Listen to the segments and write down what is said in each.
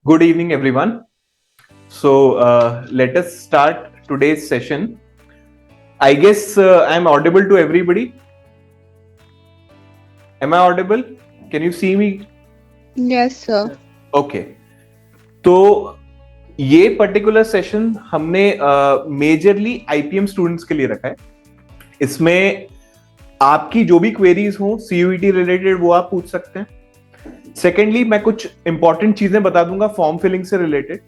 Good evening, everyone. Let us start today's session. I guess I'm audible to everybody. Am I audible? Can you see me? Yes, sir. Okay. तो ये particular session हमने majorly IPM students के लिए रखा है. इसमें आपकी जो भी क्वेरीज हो सीयूईटी रिलेटेड वो आप पूछ सकते हैं. सेकेंडली मैं कुछ इंपॉर्टेंट चीजें बता दूंगा फॉर्म फिलिंग से रिलेटेड,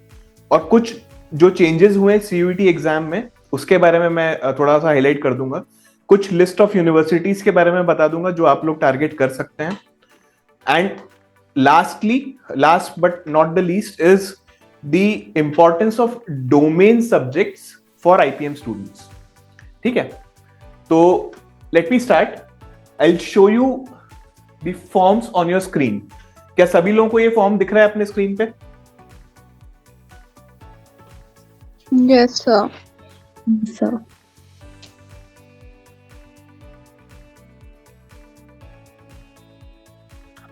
और कुछ जो चेंजेस हुए सीयूईटी एग्जाम में उसके बारे में मैं थोड़ा सा हाईलाइट कर दूंगा. कुछ लिस्ट ऑफ यूनिवर्सिटीज के बारे में बता दूंगा जो आप लोग टारगेट कर सकते हैं. And last but not the least is the importance of domain subjects for IPM students. ठीक है, तो let me start. I show you the forms on your screen. क्या सभी लोगों को ये फॉर्म दिख रहा है अपने स्क्रीन पे? Yes, sir. sir.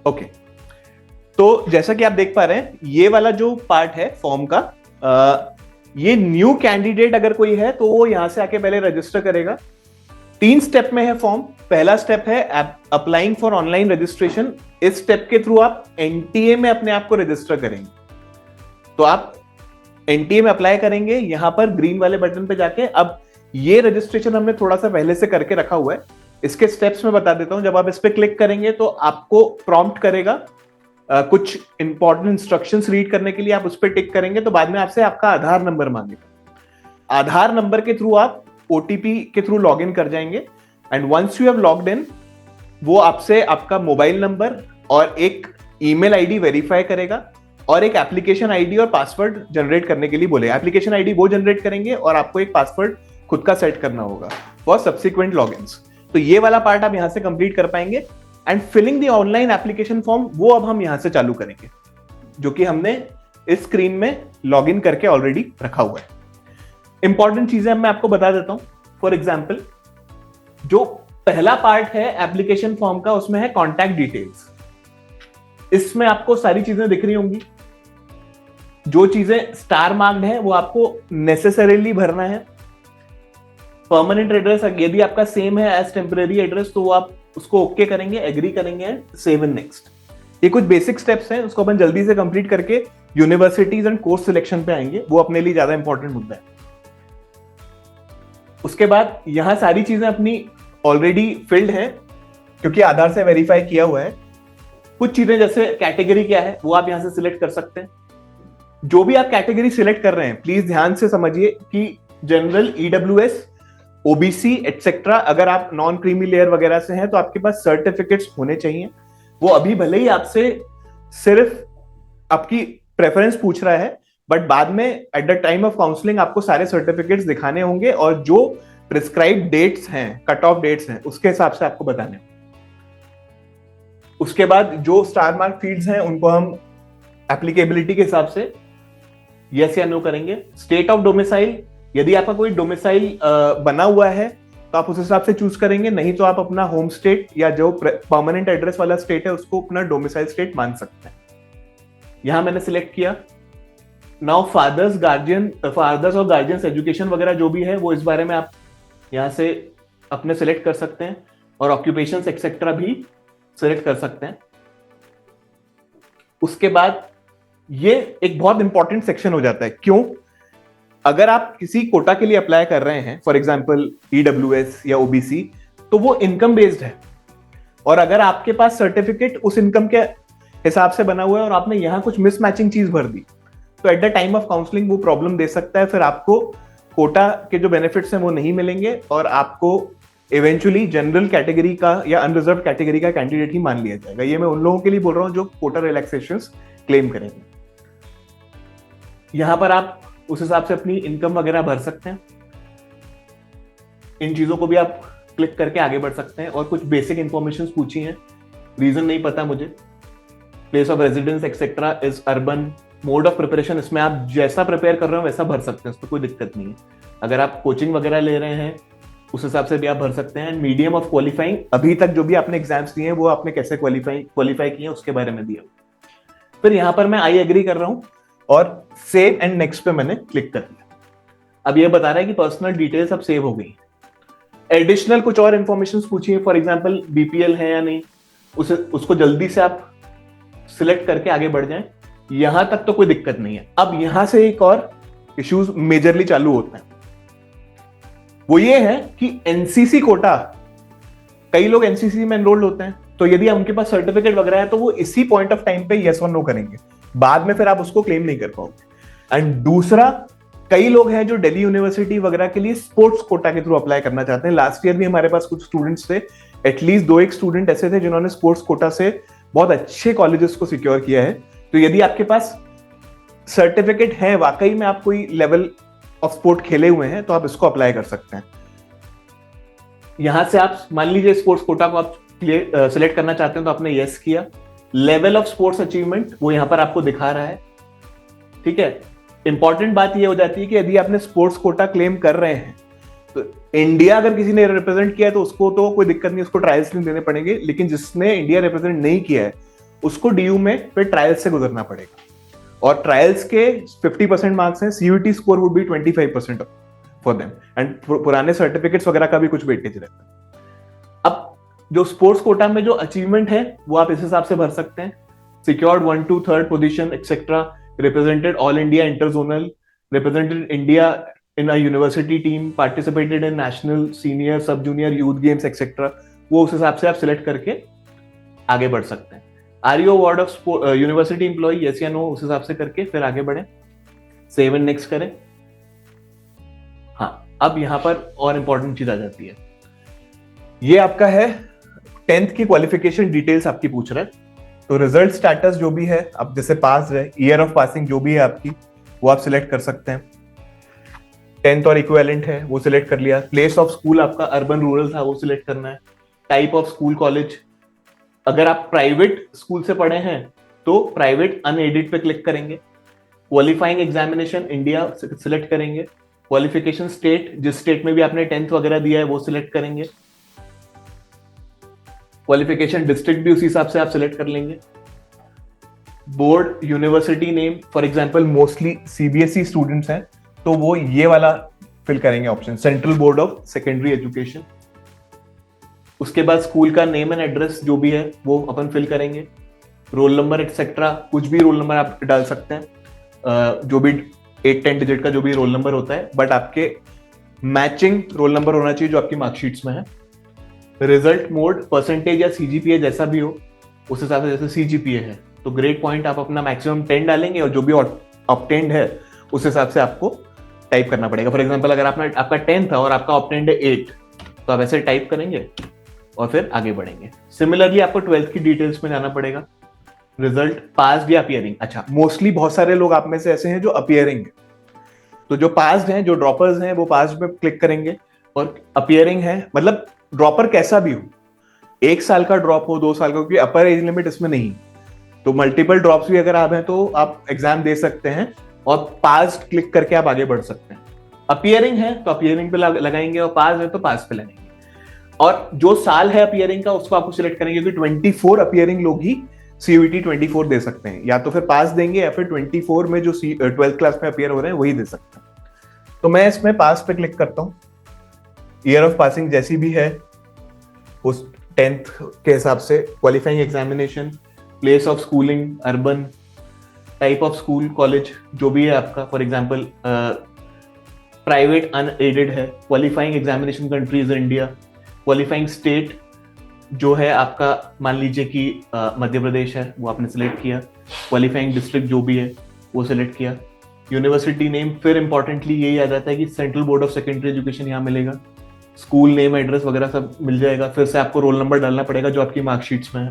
ओके. तो जैसा कि आप देख पा रहे हैं ये वाला जो पार्ट है फॉर्म का, ये न्यू कैंडिडेट अगर कोई है तो वो यहां से आके पहले रजिस्टर करेगा. 3 स्टेप में है फॉर्म. पहला स्टेप है अप्लाइंग फॉर ऑनलाइन रजिस्ट्रेशन. इस स्टेप के थ्रू आप एनटीए में अपने आप को रजिस्टर करेंगे. तो आप एनटीए में अप्लाई करेंगे यहां पर ग्रीन वाले बटन पे जाके. अब ये रजिस्ट्रेशन हमने थोड़ा सा पहले से करके रखा हुआ है. इसके स्टेप्स में बता देता हूं. जब आप इस पे क्लिक करेंगे तो आपको प्रॉम्प्ट करेगा कुछ इंपॉर्टेंट इंस्ट्रक्शंस रीड करने के लिए. आप उस पर टिक करेंगे तो बाद में आपसे आपका आधार नंबर मांगेगा. आधार नंबर के थ्रू आप ओटीपी के थ्रू लॉग इन कर जाएंगे. And once you have logged in, वो आपसे आपका मोबाइल नंबर और एक ईमेल आईडी वेरीफाई करेगा और एक एप्लीकेशन आईडी और पासवर्ड जनरेट करने के लिए बोलेगा. एप्लीकेशन आईडी वो जनरेट करेंगे और आपको एक पासवर्ड खुद का सेट करना होगा फॉर सब्सिक्वेंट लॉगिन्स. तो ये वाला पार्ट आप यहां से कंप्लीट कर पाएंगे. And filling the online application form वो अब हम यहां से चालू करेंगे, जो कि हमने इस स्क्रीन में लॉग इन करके ऑलरेडी रखा हुआ है. इंपॉर्टेंट चीजें मैं आपको बता देता हूं. फॉर एग्जाम्पल, जो पहला पार्ट है एप्लीकेशन फॉर्म का उसमें है कॉन्टैक्ट डिटेल्स. इसमें आपको सारी चीजें दिख रही होंगी. जो चीजें स्टार मार्क्ड है वो आपको नेसेसरीली भरना है. परमानेंट एड्रेस यदि आपका सेम है एज टेम्परेरी एड्रेस तो वो आप उसको ओके करेंगे, एग्री करेंगे एंड सेव इन नेक्स्ट. ये कुछ बेसिक स्टेप्स हैं, उसको अपन जल्दी से कंप्लीट करके यूनिवर्सिटीज एंड कोर्स सिलेक्शन पे आएंगे. वो अपने लिए ज्यादा इंपॉर्टेंट मुद्दा है. उसके बाद यहां सारी चीजें अपनी ऑलरेडी फिल्ड है क्योंकि आधार से वेरीफाई किया हुआ है. कुछ चीजें जैसे कैटेगरी क्या है वो आप यहां से सिलेक्ट कर सकते हैं. जो भी आप कैटेगरी सिलेक्ट कर रहे हैं प्लीज ध्यान से समझिए कि जनरल, ईडब्ल्यूएस, ओबीसी एटसेट्रा, अगर आप नॉन क्रीमी लेयर वगैरह से हैं तो आपके पास सर्टिफिकेट्स होने चाहिए. वो अभी भले ही आपसे सिर्फ आपकी प्रेफरेंस पूछ रहा है, बट बाद में at the time of counselling आपको सारे सर्टिफिकेट्स दिखाने होंगे और जो प्रिस्क्राइब डेट्स हैं, कट ऑफ डेट्स हैं, उसके हिसाब से आपको बताने. उसके बाद जो स्टार मार्क फील्ड्स हैं उनको हम एप्लीकेबिलिटी के हिसाब से यस या नो करेंगे. स्टेट ऑफ डोमिसाइल, यदि आपका कोई डोमिसाइल बना हुआ है तो आप उस हिसाब से चूज करेंगे. नहीं तो आप अपना होम स्टेट या जो परमानेंट एड्रेस वाला स्टेट है उसको अपना डोमिसाइल स्टेट मान सकते हैं. यहां मैंने सिलेक्ट किया. नाउ फादर्स और गार्जियंस एजुकेशन वगैरह जो भी है वो इस बारे में आप यहां से अपने सिलेक्ट कर सकते हैं और ऑक्यूपेशंस एक्सेट्रा भी सिलेक्ट कर सकते हैं. उसके बाद ये एक बहुत इंपॉर्टेंट सेक्शन हो जाता है. क्यों? अगर आप किसी कोटा के लिए अप्लाई कर रहे हैं, फॉर एग्जांपल ईडब्ल्यूएस या ओबीसी, तो वो इनकम बेस्ड है. और अगर आपके पास सर्टिफिकेट उस इनकम के हिसाब से बना हुआ है और आपने यहां कुछ मिसमैचिंग चीज भर दी तो at the time of counselling वो प्रॉब्लम दे सकता है. फिर आपको कोटा के जो बेनिफिट्स हैं वो नहीं मिलेंगे और आपको इवेंचुअली जनरल कैटेगरी का या अनरिजर्व कैटेगरी का कैंडिडेट ही मान लिया जाएगा. ये मैं उन लोगों के लिए बोल रहा हूं जो कोटा रिलैक्सेशंस क्लेम करेंगे. यहां पर आप उस हिसाब से अपनी इनकम वगैरह भर सकते हैं. इन चीजों को भी आप क्लिक करके आगे बढ़ सकते हैं. और कुछ बेसिक इंफॉर्मेशन पूछी हैं, रीजन नहीं पता मुझे, place of residence etcetera is urban, mode of preparation, इसमें आप जैसा प्रिपेयर कर रहे हो वैसा भर सकते हैं, इसमें कोई दिक्कत नहीं है. अगर आप कोचिंग वगैरह ले रहे हैं उस हिसाब से भी आप भर सकते हैं. मीडियम ऑफ क्वालिफाइंग, अभी तक जो भी आपने एग्जाम्स दिए हैं वो आपने कैसे क्वालिफाई किए हैं उसके बारे में दिया. फिर यहां पर मैं आई एग्री कर रहा हूं और सेव एंड नेक्स्ट पे मैंने क्लिक कर दिया। अब ये बता रहा है कि पर्सनल डिटेल्स अब सेव हो गई। एडिशनल कुछ और इंफॉर्मेशन पूछिए, फॉर एग्जांपल बीपीएल है या नहीं, उसको जल्दी से आप सिलेक्ट करके आगे बढ़ जाएं। यहां तक तो कोई दिक्कत नहीं है। अब यहां से एक और इश्यूज मेजरली चालू होते हैं, वो ये है कि एनसीसी कोटा, कई लोग एनसीसी में एनरोल्ड होते हैं, तो यदि उनके पास सर्टिफिकेट वगैरह है तो वो इसी पॉइंट ऑफ टाइम पे यस और नो करेंगे, बाद में फिर आप उसको क्लेम नहीं कर पाओगे। एंड दूसरा, कई लोग हैं जो दिल्ली यूनिवर्सिटी वगैरह के लिए स्पोर्ट्स कोटा के थ्रू अप्लाई करना चाहते हैं। लास्ट ईयर भी हमारे पास कुछ स्टूडेंट्स थे, एटलीस्ट 2 एक स्टूडेंट ऐसे थे जिन्होंने स्पोर्ट्स कोटा से बहुत अच्छे कॉलेजेस को सिक्योर किया है। तो यदि आपके पास सर्टिफिकेट है, वाकई में आप कोई लेवल ऑफ स्पोर्ट खेले हुए हैं, तो आप इसको अप्लाई कर सकते हैं। यहां से आप मान लीजिए स्पोर्ट्स कोटा को आप सिलेक्ट करना चाहते हैं, तो आपने यस किया। लेवल ऑफ स्पोर्ट्स अचीवमेंट वो यहां पर आपको दिखा रहा है, ठीक है। इंपॉर्टेंट बात ये हो जाती है कि यदि आपने स्पोर्ट्स कोटा क्लेम कर रहे हैं, तो इंडिया अगर किसी ने रिप्रेजेंट किया है तो उसको तो कोई दिक्कत नहीं, उसको ट्रायल्स नहीं देने पड़ेंगे। लेकिन जिसने इंडिया रिप्रेजेंट नहीं किया है, उसको डीयू में फिर ट्रायल्स से गुजरना पड़ेगा। और ट्रायल्स के 50% मार्क्स हैं, CUT score would be 25% for them, and पुराने सर्टिफिकेट्स वगैरह का भी कुछ वेटेज रहता है। अब जो स्पोर्ट्स कोटा में जो अचीवमेंट है वो आप इस हिसाब से भर सकते हैं, secured 1 to 3rd position etcetera, represented all India interzonal, represented India in a university team, participated in national senior sub junior youth games etc. वो उस हिसाब से आप सिलेक्ट करके आगे बढ़ सकते हैं। Are you award of university employ, yes या नो, उस हिसाब से करके फिर आगे बढ़े, सेव एंड नेक्स्ट करें। हाँ, अब यहां पर और इंपॉर्टेंट चीज आ जाती है, ये आपका है 10th की क्वालिफिकेशन डिटेल्स आपकी पूछ रहा है। तो रिजल्ट स्टेटस जो भी है, अब जैसे पास है, ईयर ऑफ पासिंग जो भी है आपकी, वो आप सिलेक्ट कर सकते हैं। 10th और इक्विवेलेंट है वो सिलेक्ट कर लिया। प्लेस ऑफ स्कूल आपका अर्बन रूरल था, वो सिलेक्ट करना है। टाइप ऑफ स्कूल कॉलेज, अगर आप प्राइवेट स्कूल से पढ़े हैं तो प्राइवेट अनएडेड पे क्लिक करेंगे। क्वालिफाइंग एग्जामिनेशन इंडिया सिलेक्ट करेंगे। क्वालिफिकेशन स्टेट, जिस स्टेट में भी आपने 10th वगैरह दिया है वो सिलेक्ट करेंगे। क्वालिफिकेशन डिस्ट्रिक्ट भी उसी हिसाब से आप सिलेक्ट कर लेंगे। Board, university name, for example mostly CBSE students हैं तो वो ये वाला फिल करेंगे option, central board of secondary education. उसके बाद स्कूल का नेम एंड एड्रेस जो भी है वो अपन फिल करेंगे। रोल नंबर एक्सेट्रा, कुछ भी रोल नंबर आप डाल सकते हैं, जो भी 8-10 डिजिट का जो भी रोल नंबर होता है, बट आपके मैचिंग रोल नंबर होना चाहिए जो आपकी मार्कशीट्स में है। रिजल्ट मोड, परसेंटेज या सीजीपीए जैसा भी हो उस हिसाब से, जैसे सीजीपीए है तो ग्रेड पॉइंट आप अपना मैक्सिमम 10 डालेंगे और जो भी ऑब्टेन्ड है उस हिसाब से आपको टाइप करना पड़ेगा। फॉर एग्जांपल अगर आपका 10 था और आपका ऑब्टेन्ड है 8, तो आप ऐसे टाइप करेंगे और फिर आगे बढ़ेंगे। सिमिलरली आपको 12th की डिटेल्स में जाना पड़ेगा। रिजल्ट पास्ड या अपीयरिंग, अच्छा मोस्टली बहुत सारे लोग आप में से ऐसे हैं जो अपीयरिंग है, तो जो पास्ड हैं, जो ड्रॉपर्स हैं वो पास्ड पे क्लिक करेंगे, और अपीयरिंग है मतलब ड्रॉपर कैसा भी हो, 1 साल का ड्रॉप हो, 2 साल का, क्योंकि अपर एज लिमिट इसमें नहीं, तो मल्टीपल ड्रॉप्स भी अगर आप हैं तो आप एग्जाम दे सकते हैं और पास क्लिक करके आप आगे बढ़ सकते हैं। अपीयरिंग है तो अपीयरिंग पे लगाएंगे, और पास है तो पास पे लगाएंगे। और जो साल है अपीयरिंग का उसको आपको सिलेक्ट करेंगे, क्योंकि 24 अपीयरिंग लोग ही सीयूईटी 24 दे सकते हैं, या तो फिर पास देंगे या फिर 24 में जो 12th क्लास में अपीयर हो रहे हैं वही दे सकते हैं। तो मैं इसमें पास पे क्लिक करता हूं। ईयर ऑफ पासिंग जैसी भी है उस 10th के हिसाब से, qualifying examination, place of schooling urban, type of school college जो भी है आपका, फॉर एग्जांपल प्राइवेट अनएडेड है, qualifying examination countries India, qualifying state जो है आपका मान लीजिए कि मध्य प्रदेश है वो आपने सिलेक्ट किया, क्वालिफाइंग डिस्ट्रिक्ट जो भी है वो सिलेक्ट किया। यूनिवर्सिटी नेम, फिर इंपॉर्टेंटली यही आ जाता है कि central board of secondary education यहाँ मिलेगा, स्कूल नेम एड्रेस वगैरह सब मिल जाएगा। फिर से आपको रोल नंबर डालना पड़ेगा जो आपकी मार्कशीट्स में है।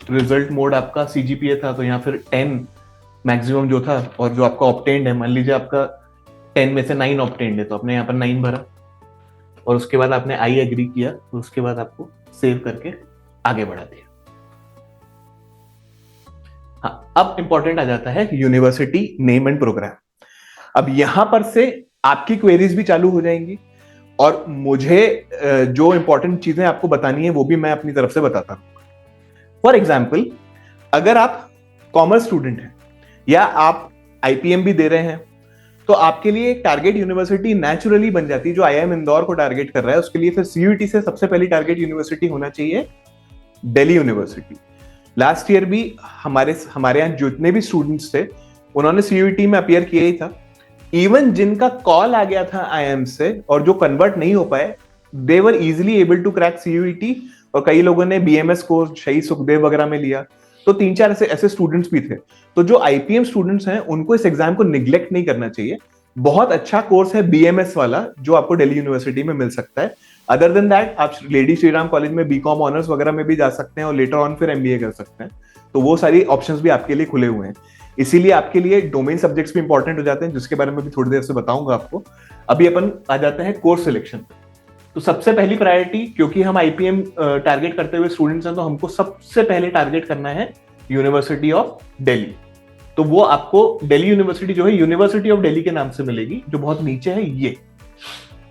रिजल्ट मोड आपका सीजीपीए था तो यहाँ फिर 10 मैक्सिमम जो था, और जो आपका ऑब्टेन्ड है, मान लीजिए आपका 10 में से 9 ऑब्टेन्ड है तो आपने यहाँ पर 9 भरा, और उसके बाद आपने आई एग्री किया, तो उसके बाद आपको सेव करके आगे बढ़ा दिया। हाँ, अब इंपॉर्टेंट आ जाता है यूनिवर्सिटी नेम एंड प्रोग्राम। अब यहां पर से आपकी क्वेरीज भी चालू हो जाएंगी, और मुझे जो इंपॉर्टेंट चीजें आपको बतानी है वो भी मैं अपनी तरफ से बताता हूं। फॉर एग्जाम्पल, अगर आप कॉमर्स स्टूडेंट हैं या आप आईपीएम भी दे रहे हैं, तो आपके लिए एक टारगेट यूनिवर्सिटी नेचुरली बन जाती है। जो आईआईएम इंदौर को टारगेट कर रहा है उसके लिए फिर सीयूईटी से सबसे पहली टारगेट यूनिवर्सिटी होना चाहिए दिल्ली यूनिवर्सिटी। लास्ट ईयर भी हमारे यहाँ जितने भी स्टूडेंट्स थे उन्होंने सीयूईटी में अपियर किया ही था। इवन जिनका कॉल आ गया था आईआईएम से और जो कन्वर्ट नहीं हो पाए, they were easily able to crack CUET. और कई लोगों ने बीएमएस कोर्स शहीद सुखदेव वगैरह में लिया, तो 3-4 ऐसे स्टूडेंट्स भी थे। तो जो आईपीएम स्टूडेंट्स हैं उनको इस एग्जाम को निग्लेक्ट नहीं करना चाहिए। बहुत अच्छा कोर्स है बीएमएस वाला जो आपको दिल्ली यूनिवर्सिटी में मिल सकता है। अदर देन दैट आप लेडी श्रीराम कॉलेज में बीकॉम ऑनर्स वगैरह में भी जा सकते हैं और लेटर ऑन फिर एमबीए कर सकते हैं। तो वो सारी ऑप्शंस भी आपके लिए खुले हुए हैं। इसीलिए आपके लिए डोमेन सब्जेक्ट्स भी इंपॉर्टेंट हो जाते हैं, जिसके बारे में भी थोड़ी देर से बताऊंगा आपको। अभी अपन आ जाते हैं कोर्स सिलेक्शन पे। तो सबसे पहली प्रायोरिटी, क्योंकि हम आईपीएम टारगेट करते हुए स्टूडेंट्स हैं, तो हमको सबसे पहले टारगेट करना है यूनिवर्सिटी ऑफ दिल्ली। तो वो आपको दिल्ली यूनिवर्सिटी जो है यूनिवर्सिटी ऑफ दिल्ली के नाम से मिलेगी, जो बहुत नीचे है ये।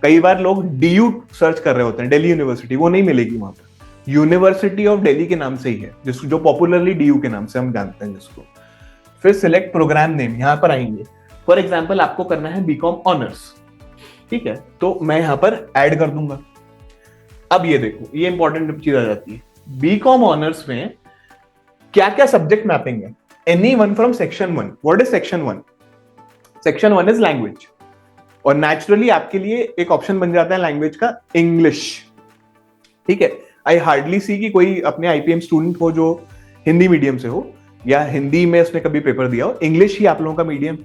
कई बार लोग डीयू सर्च कर रहे होते हैं, दिल्ली यूनिवर्सिटी, वो नहीं मिलेगी वहां पर। यूनिवर्सिटी ऑफ दिल्ली के नाम से ही है, जो पॉपुलरली डीयू के नाम से हम जानते हैं जिसको। फिर सिलेक्ट प्रोग्राम नेम, यहां पर आएंगे। फॉर एग्जाम्पल आपको करना है बीकॉम ऑनर्स, ठीक है, तो मैं यहां पर ऐड कर दूंगा। अब ये देखो, ये इंपॉर्टेंट चीज आ जाती है। बीकॉम ऑनर्स में क्या क्या सब्जेक्ट मैपिंग है? Any one from section 1। What is section 1? Section 1 is language, और नेचुरली आपके लिए एक ऑप्शन बन जाता है लैंग्वेज का इंग्लिश, ठीक है। आई हार्डली सी कि कोई अपने आईपीएम स्टूडेंट हो जो हिंदी मीडियम से हो या हिंदी में उसने कभी पेपर दिया हो, इंग्लिश ही आप लोगों का मीडियम।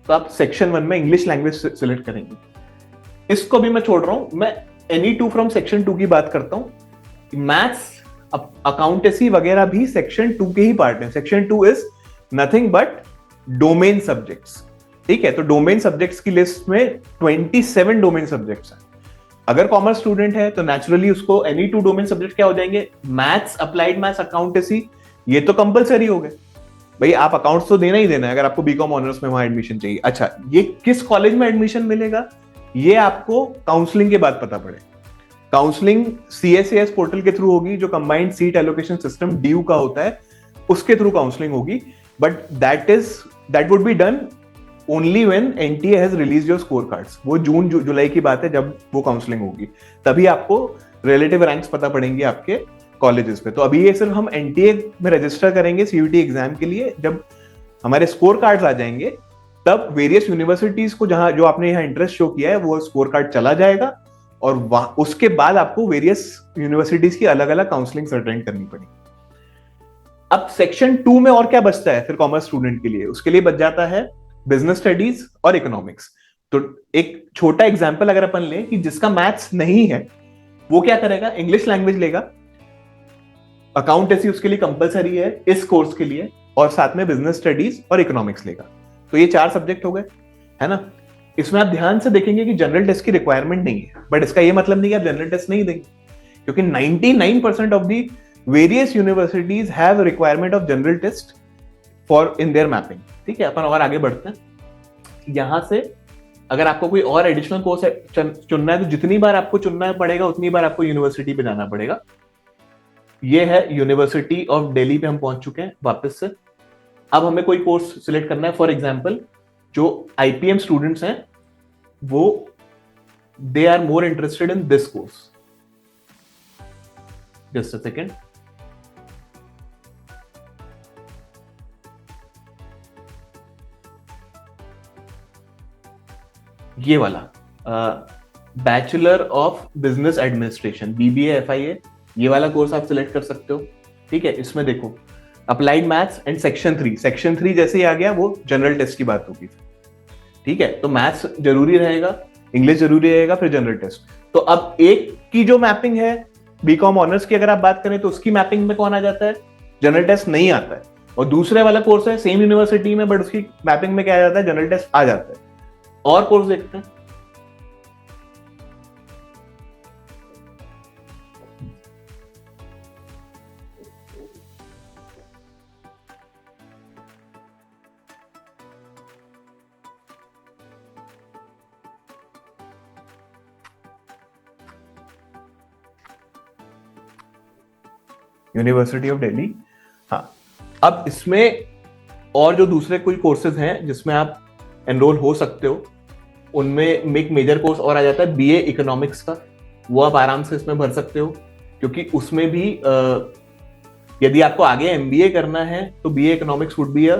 तो आप सेक्शन 1 में इंग्लिश लैंग्वेज सिलेक्ट करेंगे। इसको भी मैं छोड़ रहा हूं, मैं एनी 2 फ्रॉम सेक्शन 2 की बात करता हूं। मैथ्स, अकाउंटेंसी वगैरह भी सेक्शन 2 के ही पार्ट है। Section 2 is nothing but domain subjects, ठीक है। तो डोमेन सब्जेक्ट्स की लिस्ट में 27 डोमेन सब्जेक्ट्स हैं। अगर कॉमर्स स्टूडेंट है तो नेचुरली उसको एनी 2 डोमेन सब्जेक्ट क्या हो जाएंगे? मैथ्स, अप्लाइड मैथ्स, अकाउंटेंसी, ये तो कंपलसरी हो गए भाई। आप अकाउंट्स तो देना ही देना है अगर आपको बीकॉम ऑनर्स में वहां एडमिशन चाहिए। अच्छा, ये किस कॉलेज में एडमिशन मिलेगा ये आपको काउंसलिंग के बाद पता पड़े। काउंसलिंग सीएसएस पोर्टल के थ्रू होगी, जो combined seat allocation system DU का होता है, उसके थ्रू काउंसलिंग होगी। But that would be done only when NTA has release your score cards. वो जून जुलाई की बात है जब वो काउंसलिंग होगी, तभी आपको रिलेटिव रैंक्स पता पड़ेंगे आपके कॉलेजेस पे। तो अभी ये सिर्फ हम एनटीए में रजिस्टर करेंगे सीयूटी एग्जाम के लिए। जब हमारे स्कोर कार्ड्स आ जाएंगे तब वेरियस यूनिवर्सिटीज को जो आपने यहाँ इंटरेस्ट शो किया है वो स्कोर कार्ड चला जाएगा, और उसके बाद आपको वेरियस यूनिवर्सिटीज की अलग अलग काउंसलिंग अटेंड करनी पड़ेगी। अब सेक्शन 2 में और क्या बचता है फिर कॉमर्स स्टूडेंट के लिए? उसके लिए बच जाता है बिजनेस स्टडीज और इकोनॉमिक्स। तो एक छोटा एग्जांपल अगर अपन लें कि जिसका मैथ्स नहीं है वो क्या करेगा? इंग्लिश लैंग्वेज लेगा, अकाउंटेंसी उसके लिए कंपलसरी है इस कोर्स के लिए, और साथ में बिजनेस स्टडीज और इकोनॉमिक्स लेगा। तो ये 4 सब्जेक्ट हो गए, है ना। इसमें आप ध्यान से देखेंगे कि जनरल टेस्ट की रिक्वायरमेंट नहीं है, बट इसका ये मतलब नहीं कि आप जनरल टेस्ट नहीं देंगे, क्योंकि 99% of the various universities have requirement of general test for in their mapping, ठीक है। अपन और आगे बढ़ते हैं। यहां से अगर आपको कोई और एडिशनल कोर्स चुनना है तो जितनी बार आपको चुनना पड़ेगा उतनी बार आपको यूनिवर्सिटी पे जाना पड़ेगा। ये है यूनिवर्सिटी ऑफ दिल्ली पे हम पहुंच चुके हैं वापस से। अब हमें कोई कोर्स सिलेक्ट करना है। फॉर एग्जांपल जो आईपीएम स्टूडेंट्स हैं वो they are more interested in this course. Just a second. ये वाला bachelor of business administration, BBA FIA, ये वाला कोर्स आप सिलेक्ट कर सकते हो, ठीक है। इसमें देखो अप्लाइड मैथ्स एंड सेक्शन 3 जैसे ही आ गया वो जनरल टेस्ट की बात होगी, ठीक है। तो मैथ्स जरूरी रहेगा, इंग्लिश जरूरी रहेगा, फिर जनरल टेस्ट। तो अब एक की जो मैपिंग है बीकॉम ऑनर्स की अगर आप बात करें तो उसकी मैपिंग में कौन आ जाता है? जनरल टेस्ट नहीं आता है। और दूसरे वाला कोर्स है सेम यूनिवर्सिटी में बट उसकी मैपिंग में क्या आ जाता है? जनरल टेस्ट आ जाता है। और कोर्स देखते हैं। यूनिवर्सिटी ऑफ दिल्ली, हाँ। अब इसमें और जो दूसरे कोई कोर्सेज हैं जिसमें आप एनरोल हो सकते हो, उनमें एक मेजर कोर्स और आ जाता है बीए इकोनॉमिक्स का। वो आप आराम से इसमें भर सकते हो, क्योंकि उसमें भी यदि आपको आगे एमबीए करना है तो BA economics would be a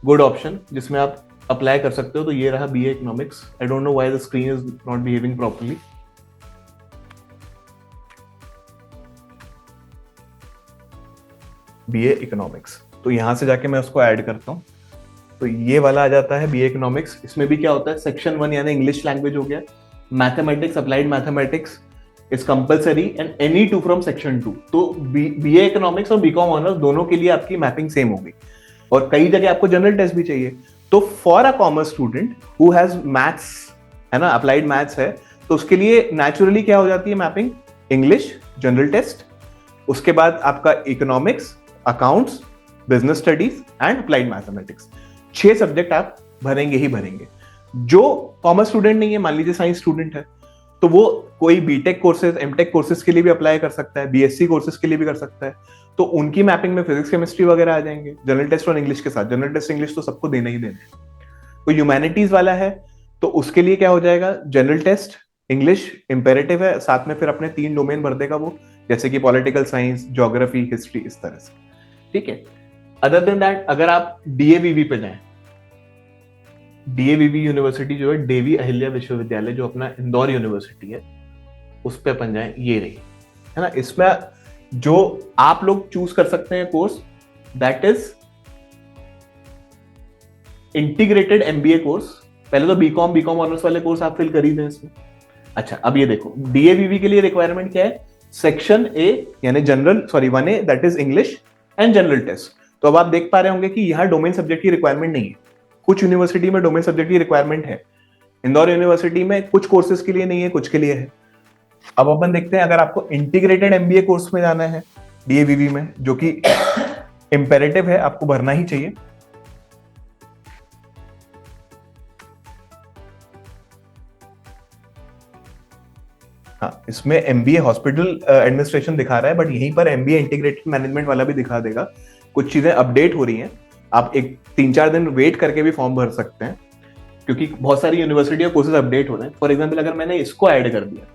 good option जिसमें आप अप्लाई कर सकते हो। तो ये रहा BA economics. I don't know why the screen is not behaving properly. BA economics, तो यहां से जाके मैं उसको ऐड करता हूं। तो ये वाला आ जाता है बीए इकोनॉमिक्स। इसमें भी क्या होता है, सेक्शन 1 यानी इंग्लिश लैंग्वेज हो गया, mathematics, applied mathematics is compulsory and any two from section 2। तो बीए इकोनॉमिक्स और बीकॉम ऑनर्स दोनों के लिए आपकी मैपिंग सेम होगी। और कई जगह आपको जनरल टेस्ट भी चाहिए। तो for a commerce student who has maths, है ना, अप्लाइड मैथ्स है, तो उसके लिए नेचुरली क्या हो जाती है मैपिंग, इंग्लिश जनरल टेस्ट, उसके बाद आपका economics, accounts, business studies and applied mathematics. 6 subject आप भरेंगे ही भरेंगे। जो कॉमर्स स्टूडेंट नहीं है, मान लीजिए साइंस स्टूडेंट है, तो वो कोई बीटेक कोर्सेज, एमटेक कोर्सेज के लिए भी अप्लाई कर सकता है, बीएससी कोर्सेज के लिए भी कर सकता है। तो उनकी मैपिंग में फिजिक्स केमिस्ट्री वगैरह आ जाएंगे जनरल टेस्ट और इंग्लिश के साथ। जनरल टेस्ट इंग्लिश तो सबको देना ही देना है। कोई ह्यूमैनिटीज वाला है तो उसके लिए क्या हो जाएगा, जनरल टेस्ट, इंग्लिश इंपेरेटिव है, साथ में फिर अपने 3 डोमेन भर देगा वो, जैसे कि पॉलिटिकल साइंस, ज्योग्राफी, हिस्ट्री, इस तरह से। ठीक है। अदर देन दैट, अगर आप डीएवीवी पे जाएं, डीएवीवी यूनिवर्सिटी जो है, देवी अहिल्या विश्वविद्यालय, जो अपना इंदौर यूनिवर्सिटी है, उस पे अपन जाएं, ये रही, है ना। इसमें जो आप लोग चूज कर सकते हैं course, that is integrated MBA course. पहले तो बीकॉम ऑनर्स वाले कोर्स आप फिल कर ही दें इसमें। अच्छा, अब ये देखो, डीएवीवी के लिए रिक्वायरमेंट क्या है, सेक्शन ए यानी general, sorry 1A, that is English and general test. तो अब आप देख पा रहे होंगे कि यहां डोमेन सब्जेक्ट की रिक्वायरमेंट नहीं है। कुछ यूनिवर्सिटी में डोमेन सब्जेक्ट की रिक्वायरमेंट है, इंदौर यूनिवर्सिटी में कुछ कोर्सेज के लिए नहीं है, कुछ के लिए है। अब अपन देखते हैं, अगर आपको इंटीग्रेटेड एमबीए कोर्स में जाना है डीएवीवी में, जो कि इंपेरेटिव है, आपको भरना ही चाहिए। हाँ, इसमें एमबीए हॉस्पिटल एडमिनिस्ट्रेशन दिखा रहा है, बट यहीं पर एमबीए इंटीग्रेटेड मैनेजमेंट वाला भी दिखा देगा। कुछ चीजें अपडेट हो रही हैं, आप एक 3-4 दिन वेट करके भी फॉर्म भर सकते हैं, क्योंकि बहुत सारी यूनिवर्सिटी और कोर्सेज अपडेट हो रहे हैं। फॉर एग्जाम्पल, अगर मैंने इसको ऐड कर दिया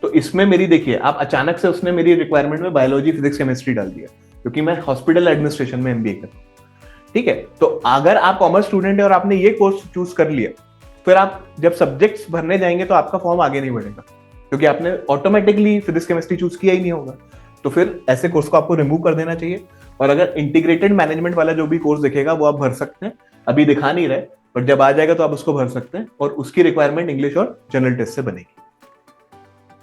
तो इसमें मेरी देखिए, आप अचानक से उसने मेरी रिक्वायरमेंट में बायोलॉजी, फिजिक्स, केमिस्ट्री डाल दिया, क्योंकि मैं हॉस्पिटल एडमिनिस्ट्रेशन में एमबीए कर रहा हूं। ठीक है। तो अगर आप कॉमर्स स्टूडेंट है और आपने ये कोर्स चूज कर लिया, फिर आप जब सब्जेक्ट्स भरने जाएंगे तो आपका फॉर्म आगे नहीं बढ़ेगा, क्योंकि आपने ऑटोमेटिकली फिजिक्स केमिस्ट्री चूज किया ही नहीं होगा। तो फिर ऐसे कोर्स को आपको रिमूव कर देना चाहिए। और अगर इंटीग्रेटेड मैनेजमेंट वाला जो भी कोर्स दिखेगा वो आप भर सकते हैं, अभी दिखा नहीं रहे, बट जब आ जाएगा तो आप उसको भर सकते हैं, और उसकी रिक्वायरमेंट इंग्लिश और जनरल टेस्ट से बनेगी।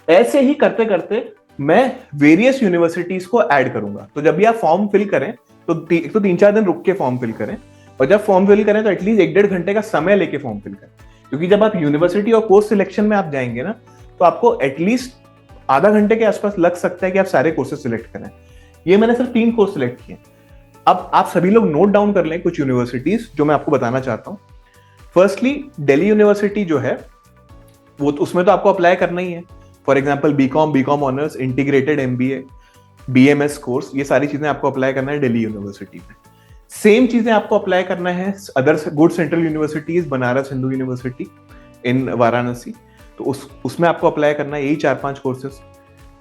ऐसे ही करते करते मैं वेरियस यूनिवर्सिटीज को ऐड करूंगा। तो जब भी आप फॉर्म फिल करें तो 3-4 दिन रुक के फॉर्म फिल करें, और जब फॉर्म फिल करें तो एटलीस्ट 1-1.5 घंटे का समय लेके फॉर्म फिल करें, क्योंकि जब आप यूनिवर्सिटी और कोर्स सिलेक्शन में आप जाएंगे ना, तो आपको एटलीस्ट आधा घंटे के आसपास लग सकता है कि आप सारे कोर्सेज सिलेक्ट करें। ये मैंने सिर्फ 3 कोर्स सिलेक्ट किए। अब आप सभी लोग नोट डाउन कर लें कुछ यूनिवर्सिटीज जो मैं आपको बताना चाहता हूं। फर्स्टली, दिल्ली यूनिवर्सिटी जो है, वो तो उसमें तो आपको अप्लाई करना ही है। For example, BCom honours, integrated MBA, BMS course, ये सारी चीजें आपको अप्लाई करना है दिल्ली यूनिवर्सिटी में। सेम चीजें आपको अप्लाई करना है other good central universities, Banaras Hindu university in Varanasi, तो उसमें आपको अप्लाई करना है यही 4-5 कोर्सेज।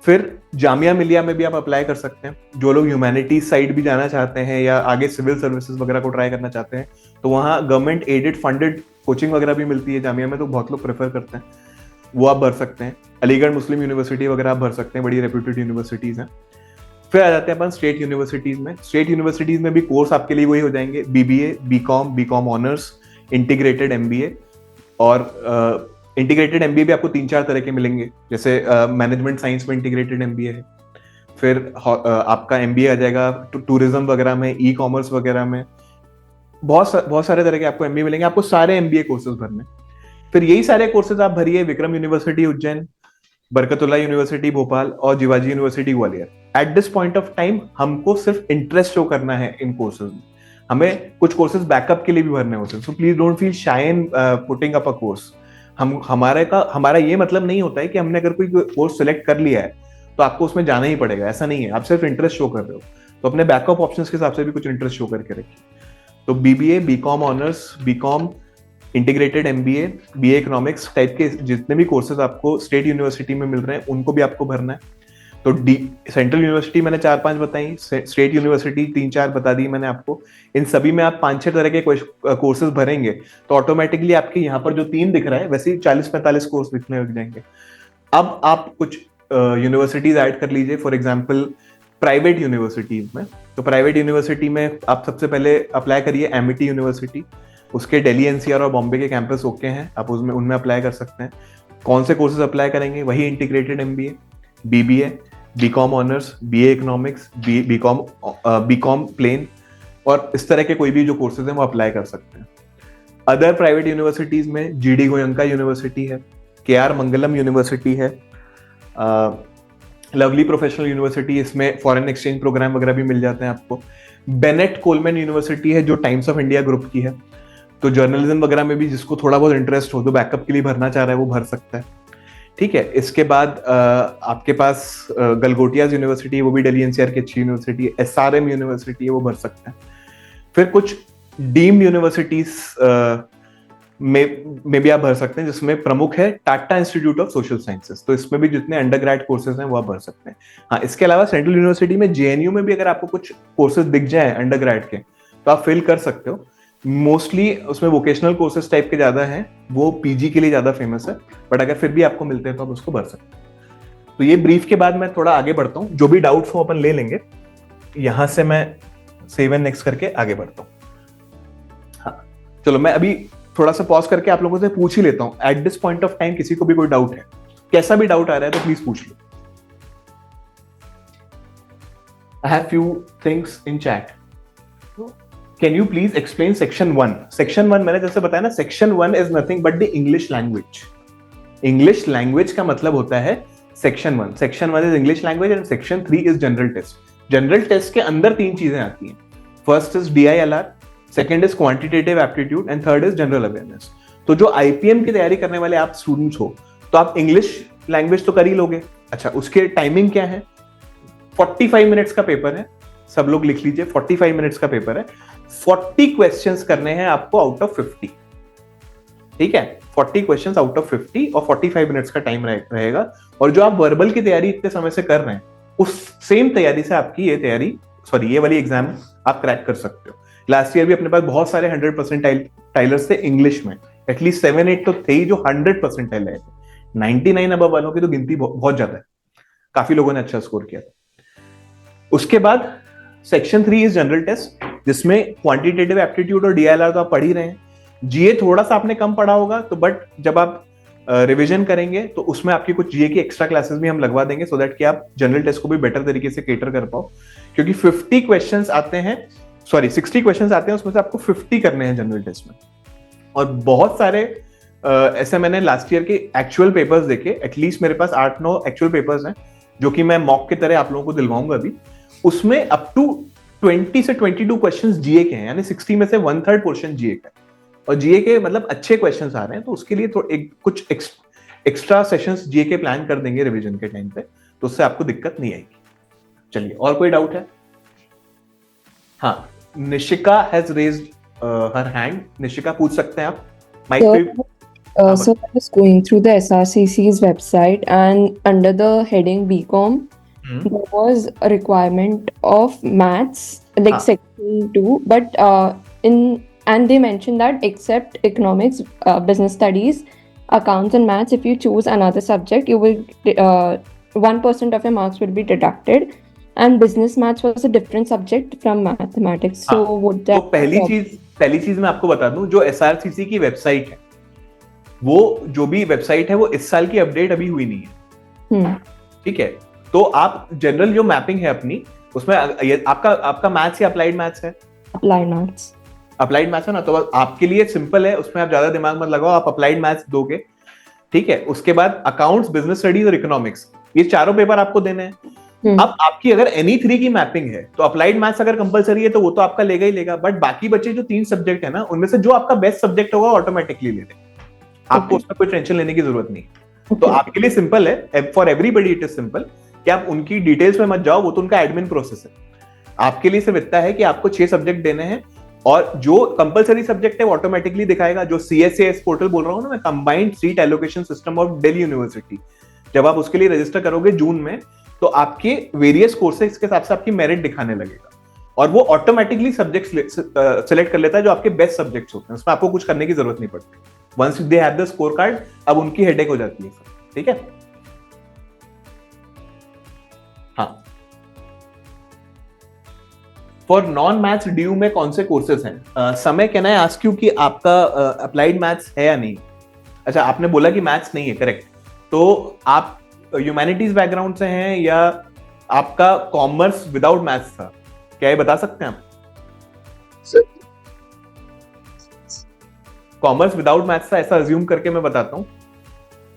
फिर जामिया मिलिया में भी आप अप्लाई कर सकते हैं। जो लोग ह्यूमैनिटीज साइड भी जाना चाहते हैं या आगे सिविल सर्विसेज वगैरह को ट्राई करना चाहते हैं, तो वहाँ गवर्नमेंट एडेड फंडेड कोचिंग वगैरह भी मिलती है जामिया में, तो बहुत लोग प्रेफर करते हैं, वो आप भर सकते हैं। अलीगढ़ मुस्लिम यूनिवर्सिटी वगैरह आप भर सकते हैं, बड़ी रेप्यूटेड यूनिवर्सिटीज हैं। फिर आ जाते हैं अपन स्टेट यूनिवर्सिटीज में। स्टेट यूनिवर्सिटीज में भी कोर्स आपके लिए वही हो जाएंगे, BBA, BCom honours, integrated MBA. और इंटीग्रेटेड एमबीए भी आपको 3-4 तरह के मिलेंगे, जैसे मैनेजमेंट साइंस में इंटीग्रेटेड एमबीए है। फिर आपका एमबीए आ जाएगा टूरिज्म वगैरह में, ई कॉमर्स वगैरह में, बहुत सारे तरह के आपको एमबीए मिलेंगे। आपको सारे एमबीए कोर्सेज भरने। फिर यही सारे कोर्सेज आप भरिए विक्रम यूनिवर्सिटी उज्जैन, बरकतुल्ला यूनिवर्सिटी भोपाल और Jiwaji university Gwalior. At this point of time हमको सिर्फ इंटरेस्ट शो करना है इन कोर्सेज में। हमें कुछ कोर्सेज बैकअप के लिए भी भरने होते हैं, so please don't feel shy in putting up a course. हमारा ये मतलब नहीं होता है कि हमने अगर कोई कोर्स सिलेक्ट कर लिया है तो आपको उसमें जाना ही पड़ेगा, ऐसा नहीं है। आप सिर्फ इंटरेस्ट शो कर रहे हो, तो अपने बैकअप ऑप्शंस के हिसाब से भी कुछ इंटरेस्ट शो करके रखिए। तो BBA, BCom honours, BCom integrated MBA, BA economics type के जितने भी कोर्सेज आपको स्टेट यूनिवर्सिटी में मिल रहे हैं उनको भी आपको भरना है। तो सेंट्रल यूनिवर्सिटी मैंने 4-5 बताई, स्टेट यूनिवर्सिटी 3-4 बता दी मैंने आपको। इन सभी में आप 5-6 तरह के कोर्सेज भरेंगे तो ऑटोमेटिकली आपके यहाँ पर जो 3 दिख रहा है वैसे ही 40-45 कोर्स दिखने लग जाएंगे। अब आप कुछ यूनिवर्सिटीज ऐड कर लीजिए, फॉर एग्जाम्पल प्राइवेट यूनिवर्सिटीज में। तो प्राइवेट यूनिवर्सिटी में आप सबसे पहले अप्लाई करिए एमिटी यूनिवर्सिटी, उसके दिल्ली एनसीआर और बॉम्बे के कैंपस ओके हैं, आप उसमें उनमें अप्लाई कर सकते हैं। कौन से कोर्सेज अप्लाई करेंगे? वही integrated MBA, BBA, BCom honours, BA economics, BCom plain और इस तरह के कोई भी जो कोर्सेज हैं वो अप्लाई कर सकते हैं। अदर प्राइवेट यूनिवर्सिटीज में जीडी गोयनका यूनिवर्सिटी है, केआर मंगलम यूनिवर्सिटी है, लवली प्रोफेशनल यूनिवर्सिटी, इसमें फॉरेन एक्सचेंज प्रोग्राम वगैरह भी मिल जाते हैं आपको। बेनेट कोलमैन यूनिवर्सिटी है जो टाइम्स ऑफ इंडिया ग्रुप की है, तो जर्नलिज्म वगैरह में भी जिसको थोड़ा बहुत इंटरेस्ट हो तो बैकअप के लिए भरना चाह रहा है वो भर सकता है। ठीक है, इसके बाद आपके पास गलगोटियाज यूनिवर्सिटी है, वो भी दिल्ली एनसीआर की अच्छी यूनिवर्सिटी है। एसआरएम यूनिवर्सिटी है, वो भर सकते हैं। फिर कुछ डीम्ड यूनिवर्सिटीज में भी आप भर सकते हैं, जिसमें प्रमुख है Tata institute of social sciences, तो इसमें भी जितने अंडरग्रेड कोर्सेज हैं वो आप भर सकते हैं। हाँ, इसके अलावा सेंट्रल यूनिवर्सिटी में जेएनयू में भी अगर आपको कुछ कोर्सेज दिख जाए अंडरग्रेड के तो आप फिल कर सकते हो। मोस्टली उसमें वोकेशनल कोर्सेज टाइप के ज्यादा हैं, वो पीजी के लिए ज्यादा फेमस है, बट अगर फिर भी आपको मिलते हैं तो आप उसको भर सकते हैं। तो ये ब्रीफ के बाद मैं थोड़ा आगे बढ़ता हूँ, जो भी डाउट्स हो अपन ले लेंगे। यहां से मैं सेव एंड नेक्स्ट करके आगे बढ़ता हूँ। हाँ, चलो मैं अभी थोड़ा सा पॉज करके आप लोगों से पूछ ही लेता हूँ। At this point of time किसी को भी कोई डाउट है, कैसा भी डाउट आ रहा है तो प्लीज पूछ लो। I have few things in chat. Can you please explain section 1? Section 1 मैंने जैसे बताया ना, section 1 is nothing but the English language. English language का मतलब होता है section 1। Section 1 is English language and section 3 is general test. General test के अंदर 3 चीजें आती हैं। First is DILR, second is quantitative aptitude and third is general awareness. तो जो IPM की तैयारी करने वाले आप स्टूडेंट्स हो तो आप इंग्लिश लैंग्वेज तो कर ही लोगे। अच्छा, उसके टाइमिंग क्या है? 45 मिनट्स का पेपर है, सब लोग लिख लीजिए, 45 मिनट्स का पेपर है। 40 क्वेश्चंस करने हैं आपको आउट ऑफ 50। ठीक है, 40 क्वेश्चंस आउट ऑफ 50 और 45 मिनट्स का टाइम रहेगा। और जो आप वर्बल की तैयारी इतने समय से कर रहे हैं उस सेम तैयारी से आपकी ये वाली एग्जाम आप क्रैक कर सकते हो। लास्ट ईयर भी अपने पास बहुत सारे 100% टाइलर्स थे इंग्लिश में, एटलीस्ट 7-8 तो थे ही जो 100% टाइल रहे थे। 99 अबव वालों की तो गिनती बहुत ज्यादा है, काफी लोगों ने अच्छा स्कोर किया था। उसके बाद सेक्शन 3 इज जनरल टेस्ट, जिसमें क्वांटिटेटिव एप्टीट्यूड और DILR तो आप पढ़ ही रहे हैं। जीए थोड़ा सा आपने कम पढ़ा होगा, तो बट जब आप रिवीजन करेंगे तो उसमें आपकी कुछ जीए की एक्स्ट्रा क्लासेस भी हम लगवा देंगे, सो दैट कि आप जनरल टेस्ट को भी बेटर तरीके से केटर कर पाओ। क्योंकि 60 क्वेश्चंस आते हैं, उसमें से आपको 50 करने हैं जनरल टेस्ट में। और बहुत सारे ऐसे मैंने लास्ट ईयर के एक्चुअल पेपर्स देखे, एटलीस्ट मेरे पास 8-9 एक्चुअल पेपर्स हैं जो कि मैं मॉक की तरह आप लोगों को दिलवाऊंगा अभी। उसमें अप टू 20 से 22 क्वेश्चंस जीए के हैं, यानी 60 में से 1/3 पोर्शन जीए का है। और जीए के मतलब अच्छे क्वेश्चंस आ रहे हैं, तो उसके लिए कुछ एक्स्ट्रा सेशंस जीए के प्लान कर देंगे रिवीजन के टाइम पे, तो उससे आपको दिक्कत नहीं आएगी। चलिए, और कोई डाउट है? हाँ, Nishika has raised her hand. Nishika पूछ सकते हैं आप, माइक पे। So I was going through the SRCC's website, and under the heading BCom, there was a requirement of maths, like section 2, but and they mentioned that except economics, business studies, accounts and maths, if you choose another subject, you will 1% of your marks will be deducted, and business maths was a different subject from mathematics. So would that? तो पहली चीज मैं आपको बता दूं, जो SRCC की website है, वो जो भी वेबसाइट है वो इस साल की अपडेट अभी हुई नहीं है। ठीक है, तो आप जनरल जो मैपिंग है अपनी, उसमें आपका मैथ्स या अप्लाइड मैथ्स है? अप्लाइड मैथ्स है ना, तो आपके लिए सिंपल है, उसमें आप ज्यादा दिमाग मत लगाओ, आप अप्लाइड मैथ्स दोगे। ठीक है, उसके बाद अकाउंट्स, बिजनेस स्टडीज और इकोनॉमिक्स, ये चारों पेपर आपको देने हैं। अब आपकी अगर एनी 3 की मैपिंग है तो अप्लाइड मैथ्स अगर कंपलसरी है तो वो तो आपका लेगा ही लेगा, बट बाकी बचे जो 3 सब्जेक्ट है ना, उनमें से जो आपका बेस्ट सब्जेक्ट होगा ऑटोमेटिकली ले लेगा। आपको उसमें कोई टेंशन लेने की जरूरत नहीं। तो आपके लिए सिंपल है, for everybody it is simple, कि आप उनकी डिटेल्स में मत जाओ, वो तो उनका एडमिन प्रोसेस है। आपके लिए सिर्फ इतना है कि आपको 6 सब्जेक्ट देने हैं, और जो कंपलसरी सब्जेक्ट है वो ऑटोमेटिकली दिखाएगा। जो CSAS पोर्टल बोल रहा हूँ ना मैं, combined seat allocation system of Delhi university, जब आप उसके लिए रजिस्टर करोगे जून में, तो आपके वेरियस कोर्सेज के हिसाब से आपकी मेरिट दिखाने लगेगा, और वो ऑटोमेटिकली सब्जेक्ट सेलेक्ट कर लेता है जो आपके बेस्ट सब्जेक्ट्स होते हैं। उसमें आपको कुछ करने की जरूरत नहीं पड़ती। Once they have the score card, अब उनकी हेडेक हो जाती है। ठीक है, हाँ। फॉर नॉन मैथ्स DU में कौन से कोर्सेज हैं? समय, कैन आई आस्क यू कि आपका अप्लाइड मैथ्स है या नहीं? अच्छा, आपने बोला कि मैथ्स नहीं है, करेक्ट। तो आप ह्यूमैनिटीज बैकग्राउंड से हैं या आपका कॉमर्स विदाउट मैथ्स था? क्या ये बता सकते हैं आप? कॉमर्स विदाउट मैथ्स था, ऐसा अज्यूम करके मैं बताता हूं।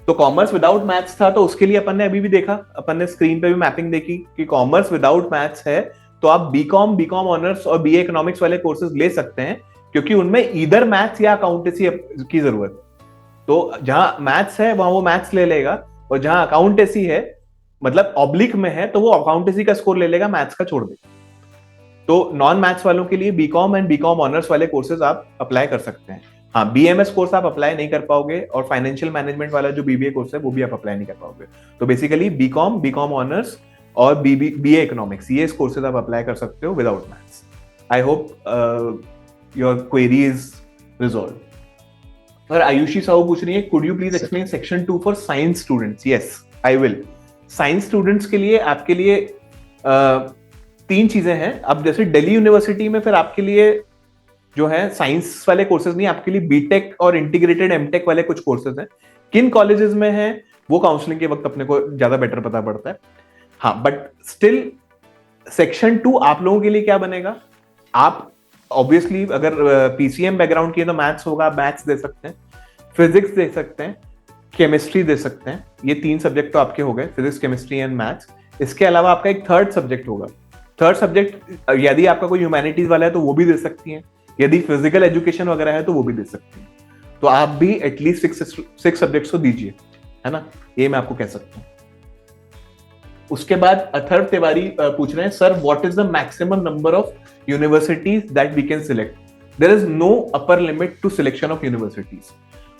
तो कॉमर्स विदाउट मैथ्स था, तो उसके लिए अपन ने अभी भी देखा, अपन ने स्क्रीन पे भी मैपिंग देखी कि कॉमर्स विदाउट मैथ्स है तो आप बीकॉम ऑनर्स और BA इकोनॉमिक्स वाले कोर्सेज ले सकते हैं, क्योंकि उनमें ईदर मैथ्स या अकाउंटेंसी की जरूरत है। तो जहां मैथ्स है वहां वो मैथ्स ले लेगा, और जहां अकाउंटेंसी है, मतलब ऑब्लिक में है, तो वो अकाउंटेंसी का स्कोर ले लेगा, मैथ्स का छोड़ देगा। तो नॉन मैथ्स वालों के लिए बीकॉम एंड बीकॉम ऑनर्स वाले कोर्सेज आप अप्लाई कर सकते हैं। हाँ, BMS कोर्स आप अप्लाई नहीं कर पाओगे, और फाइनेंशियल मैनेजमेंट वाला जो BBA कोर्स है वो भी आप अप्लाई नहीं कर पाओगे। तो बेसिकली बीकॉम ऑनर्स और BA इकोनॉमिक्स, ये कोर्सेज आप अप्लाई कर सकते हो without maths. I hope your query is resolve. और आयुषी साहू पूछ रही है, could you please explain section 2 for science students? Yes, I will. Science students के लिए आपके लिए 3 चीजें हैं। अब जैसे दिल्ली यूनिवर्सिटी में फिर आपके लिए जो है साइंस वाले कोर्सेज नहीं, आपके लिए बीटेक और इंटीग्रेटेड एमटेक वाले कुछ कोर्सेज हैं। किन कॉलेजेस में है वो काउंसलिंग के वक्त अपने को ज्यादा बेटर पता पड़ता है। हाँ, बट स्टिल सेक्शन 2 आप लोगों के लिए क्या बनेगा? आप ऑब्वियसली अगर PCM बैकग्राउंड की है तो मैथ्स होगा, मैथ्स दे सकते हैं, फिजिक्स दे सकते हैं, केमिस्ट्री दे सकते हैं। ये 3 सब्जेक्ट तो आपके हो गए, फिजिक्स, केमिस्ट्री एंड मैथ्स। इसके अलावा आपका एक थर्ड सब्जेक्ट होगा। थर्ड सब्जेक्ट यदि आपका कोई ह्यूमैनिटीज वाला है तो वो भी दे सकती हैं, यदि फिजिकल एजुकेशन वगैरह है तो वो भी दे सकती हैं। तो आप भी एटलीस्ट 6 सब्जेक्ट्स तो दीजिए, है ना, ये मैं आपको कह सकता हूँ। उसके बाद अथर्व तिवारी पूछ रहे हैं, sir what is the maximum number of universities that we can select? There is no upper limit to selection of universities.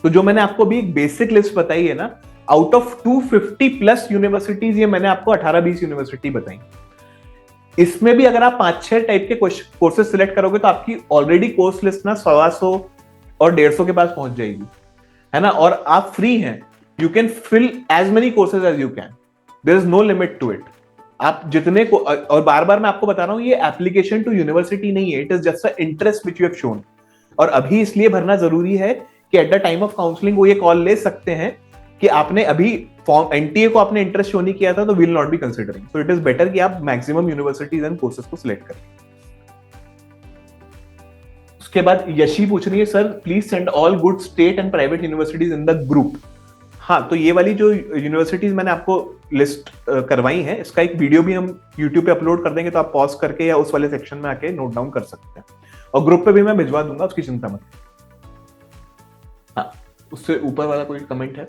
तो जो मैंने आपको अभी एक बेसिक लिस्ट बताई है ना, आउट ऑफ 250+ यूनिवर्सिटीज, ये मैंने आपको 18-20 यूनिवर्सिटी बताई। इसमें भी अगर आप 5-6 टाइप के कोर्सेज सिलेक्ट करोगे तो आपकी ऑलरेडी कोर्स लिस्ट ना 100 और 150 के पास पहुंच जाएगी, है ना। और आप फ्री हैं, you can fill as many courses as you can, there is no limit to it. आप जितने को, और बार बार मैं आपको बता रहा हूं, ये एप्लीकेशन टू यूनिवर्सिटी नहीं है, it is just a interest which you have shown. और अभी इसलिए भरना जरूरी है कि at the time of counselling वो ये कॉल ले सकते हैं कि आपने अभी फॉर्म NTA को आपने इंटरेस्ट शो नहीं किया था, तो will not be considering. So it is better कि आप मैक्सिमम यूनिवर्सिटीज एंड कोर्सेज को सिलेक्ट करें। उसके बाद यशी पूछ रही है, sir please send all good state and private universities in the group. हाँ, तो ये वाली जो यूनिवर्सिटीज मैंने आपको लिस्ट करवाई है, इसका एक वीडियो भी हम YouTube पे अपलोड कर देंगे, तो आप पॉज करके या उस वाले सेक्शन में आके नोट डाउन कर सकते हैं, और ग्रुप पे भी मैं भिजवा दूंगा, उसकी चिंता मत। हाँ, उससे ऊपर वाला कोई कमेंट है